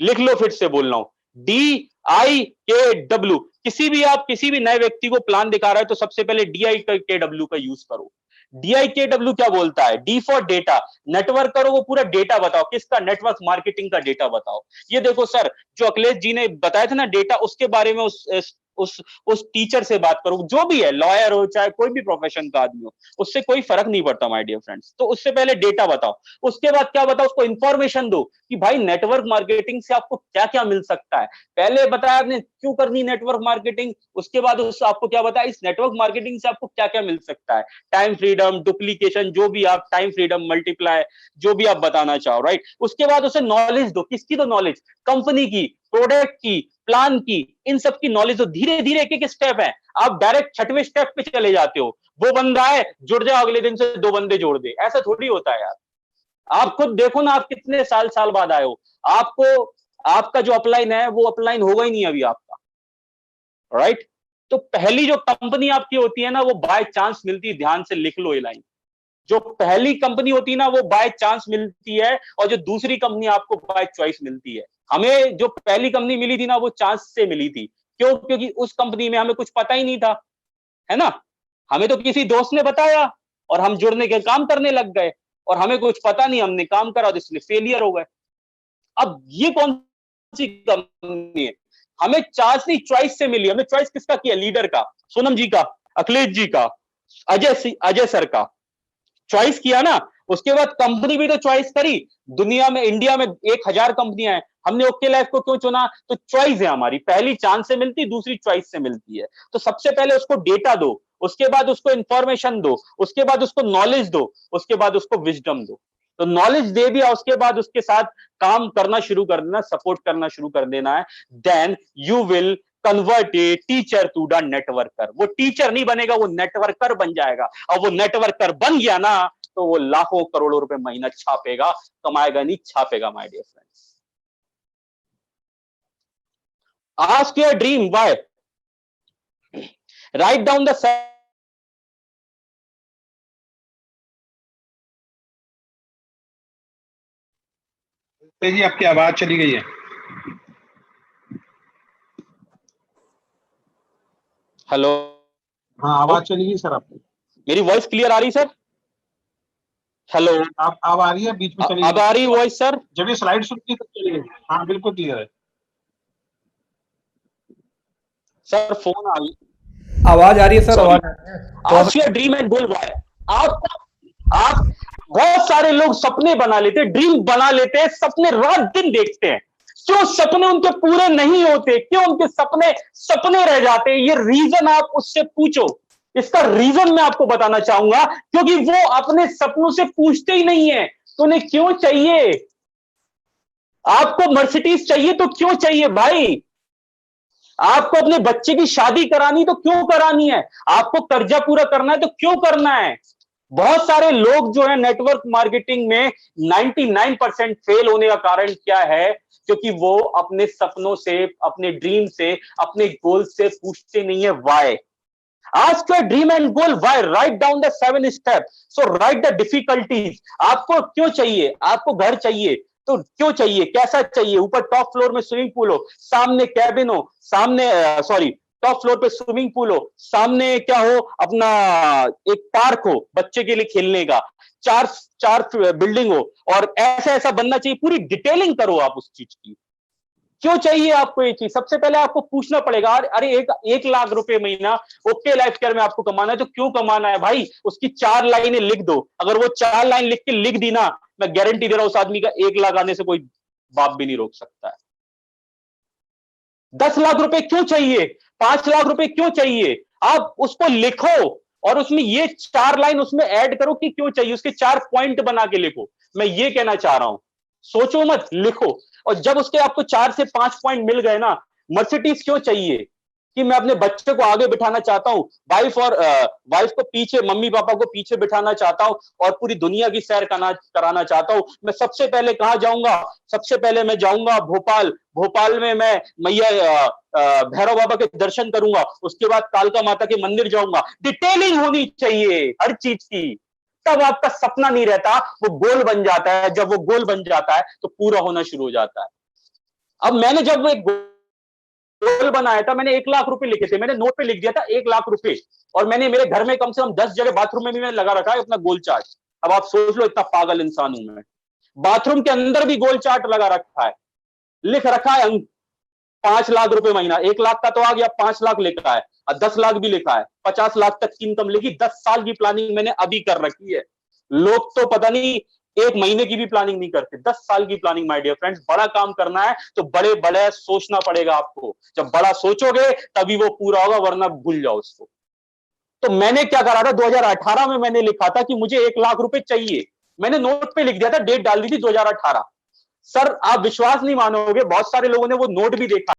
लिख लो, फिर से बोल रहा हूं, DIKW। किसी भी नए व्यक्ति को प्लान दिखा रहा है तो सबसे पहले DIKW का यूज करो। DIKW क्या बोलता है? D for data. नेटवर्क करो, वो पूरा डेटा बताओ, किसका? नेटवर्क मार्केटिंग का डेटा बताओ। ये देखो सर, जो अखिलेश जी ने बताया था ना डेटा, उसके बारे में उस टीचर से बात करो, जो भी है, लॉयर हो चाहे कोई भी प्रोफेशन का आदमी हो, उससे कोई फर्क नहीं पड़ता माय डियर फ्रेंड्स। तो उससे पहले डेटा बताओ, उसके बाद क्या बताओ, उसको इंफॉर्मेशन दो कि भाई नेटवर्क मार्केटिंग से आपको क्या क्या मिल सकता है। पहले बताया आपने क्यों करनी नेटवर्क मार्केटिंग, उसके बाद उस आपको क्या बताया, इस नेटवर्क मार्केटिंग से आपको क्या क्या मिल सकता है। टाइम फ्रीडम, डुप्लीकेशन, जो भी आप, टाइम फ्रीडम, मल्टीप्लाई, जो भी आप बताना चाहो, राइट। उसके बाद उसे नॉलेज दो, किसकी? तो नॉलेज, कंपनी की, प्रोडक्ट की, प्लान की, इन सब की नॉलेज दो। धीरे धीरे एक एक स्टेप है, आप डायरेक्ट छठवें स्टेप पे चले जाते हो। वो बंदा है, जुड़ जाओ, अगले दिन से 2 बंदे जोड़ दे, ऐसा थोड़ी होता है यार। आप खुद देखो ना, आप कितने साल साल बाद आए हो, आपको आपका जो अपलाइन है वो अपलाइन होगा ही नहीं अभी आपका, राइट। तो पहली जो कंपनी आपकी होती है ना, वो बाय चांस मिलती है, ध्यान से लिख लो ये लाइन। जो पहली कंपनी होती है ना, वो बाय चांस मिलती है, और जो दूसरी कंपनी आपको बाय चॉइस मिलती है। हमें जो पहली कंपनी मिली थी ना, वो चांस से मिली थी। क्यों? क्योंकि उस कंपनी में हमें कुछ पता ही नहीं था, है ना। हमें तो किसी दोस्त ने बताया और हम जुड़ने के काम करने लग गए, और हमें कुछ पता नहीं, हमने काम करा तो इसलिए फेलियर हो गए। अब ये कौन सी कंपनी है? हमें चांस नहीं, चॉइस से मिली। हमें चॉइस किसका किया? लीडर का, सोनम जी का, अखिलेश जी का, अजय सर का चॉइस किया ना। उसके बाद कंपनी भी तो चॉइस करी। दुनिया में, इंडिया में 1000 कंपनियां हैं, हमने ओके लाइफ को क्यों चुना? तो चॉइस है हमारी, पहली चांस से मिलती, दूसरी चॉइस से मिलती है। तो सबसे पहले उसको डेटा दो, उसके बाद उसको इंफॉर्मेशन दो, उसके बाद उसको नॉलेज दो, उसके बाद उसको विजडम दो। तो नॉलेज दे दिया, उसके बाद उसके साथ काम करना शुरू कर देना, सपोर्ट करना शुरू कर देना है। Then you will convert a teacher to the networker. वो टीचर नहीं बनेगा, वो नेटवर्कर बन जाएगा। और वो नेटवर्कर बन गया ना, तो वो लाखों करोड़ों रुपए महीना छापेगा, कमाएगा नहीं, छापेगा my dear friends. Ask your dream why, write down the जी आपकी आवाज चली गई है। हेलो, हाँ आवाज चली गई सर आपकी। मेरी वॉइस क्लियर आ रही सर? हेलो, आप अब आ रही है, बीच में चली अब गई। आ रही वॉइस सर? जब ये स्लाइड शुरू की तब चली गई। हाँ बिल्कुल क्लियर है। सर फोन आ गई। आवाज आ रही है सर, आवाज आ रही है। Ask your dream and goal why. आप बहुत सारे लोग सपने बना लेते, ड्रीम बना लेते हैं, सपने रात दिन देखते हैं। क्यों सपने उनके पूरे नहीं होते? क्यों उनके सपने सपने रह जाते हैं? ये रीजन आप उससे पूछो। इसका रीजन मैं आपको बताना चाहूंगा, क्योंकि वो अपने सपनों से पूछते ही नहीं है। तो उन्हें क्यों चाहिए? आपको मर्सिडीज चाहिए तो क्यों चाहिए भाई? आपको अपने बच्चे की शादी करानी तो क्यों करानी है? आपको कर्जा पूरा करना है तो क्यों करना है? बहुत सारे लोग जो है नेटवर्क मार्केटिंग में 99% फेल होने का कारण क्या है? क्योंकि वो अपने सपनों से, अपने ड्रीम से, अपने गोल से पूछते नहीं है why. Ask your dream and goal why, write down the 7 step. So right the difficulties. आपको क्यों चाहिए? आपको घर चाहिए तो क्यों चाहिए? कैसा चाहिए? ऊपर टॉप फ्लोर में स्विमिंग पूल हो, सामने कैबिन हो, सामने सॉरी टॉप फ्लोर पे स्विमिंग पूल हो, सामने क्या हो, अपना एक पार्क हो बच्चे के लिए खेलने का, चार चार बिल्डिंग हो, और ऐसा ऐसा बनना चाहिए। पूरी डिटेलिंग करो आप उस चीज की। क्यों चाहिए आपको ये चीज? सबसे पहले आपको पूछना पड़ेगा, अरे 1 लाख रुपए महीना ओके लाइफ केयर में आपको कमाना है, तो क्यों कमाना है भाई? उसकी 4 लाइनें लिख दो। अगर वो 4 लाइन लिख दी ना, मैं गारंटी दे रहा हूं उस आदमी का 1 लाख आने से कोई बाप भी नहीं रोक सकता है। 10 लाख रुपए क्यों चाहिए? 5 लाख रुपए क्यों चाहिए? आप उसको लिखो और उसमें ये 4 लाइन उसमें ऐड करो कि क्यों चाहिए, उसके 4 पॉइंट बना के लिखो। मैं ये कहना चाह रहा हूं, सोचो मत, लिखो। और जब उसके आपको 4 से 5 पॉइंट मिल गए ना, मर्सिडीज क्यों चाहिए? कि मैं अपने बच्चे को आगे बिठाना चाहता हूं, वाइफ को पीछे, मम्मी पापा को पीछे बिठाना चाहता हूं और पूरी दुनिया की सैर कराना चाहता हूं। मैं सबसे पहले कहां जाऊंगा? सबसे पहले मैं जाऊंगा भोपाल। भोपाल में मैं मैया भैरव बाबा के दर्शन करूंगा, उसके बाद कालका माता के मंदिर जाऊंगा। डिटेलिंग होनी चाहिए हर चीज की, तब आपका सपना नहीं रहता, वो गोल बन जाता है। जब वो गोल बन जाता है तो पूरा होना शुरू हो जाता है। अब मैंने जब एक गोल बनाया था, मैंने 1 लाख रुपए लिखे थे, मैंने नोट पे लिख दिया था 1 लाख रुपए, और मैंने मेरे घर में कम से कम 10 जगह बाथरूम में भी मैंने लगा रखा है अपना गोल चार्ट। अब आप सोच लो इतना पागल इंसान हूं मैं। बाथरूम के अंदर भी गोल चार्ट लगा रखा है, लिख रखा है 5 लाख रुपए महीना। 1 लाख का तो आ गया, 5 लाख लिखा है, और 10 लाख भी लिखा है, 50 लाख तक की इनकम लिखी। 10 साल की प्लानिंग मैंने अभी कर रखी है। लोग तो पता नहीं 1 महीने की भी प्लानिंग नहीं करते, 10 साल की प्लानिंग। माय डियर फ्रेंड्स, बड़ा काम करना है तो बड़े बड़े सोचना पड़ेगा आपको। जब बड़ा सोचोगे तभी वो पूरा होगा, वरना भूल जाओ उसको। तो मैंने क्या करा था, 2018 में मैंने लिखा था कि मुझे 1 लाख रुपए चाहिए। मैंने नोट पे लिख दिया था, डेट डाल दी थी 2018। सर आप विश्वास नहीं मानोगे, बहुत सारे लोगों ने वो नोट भी देखा।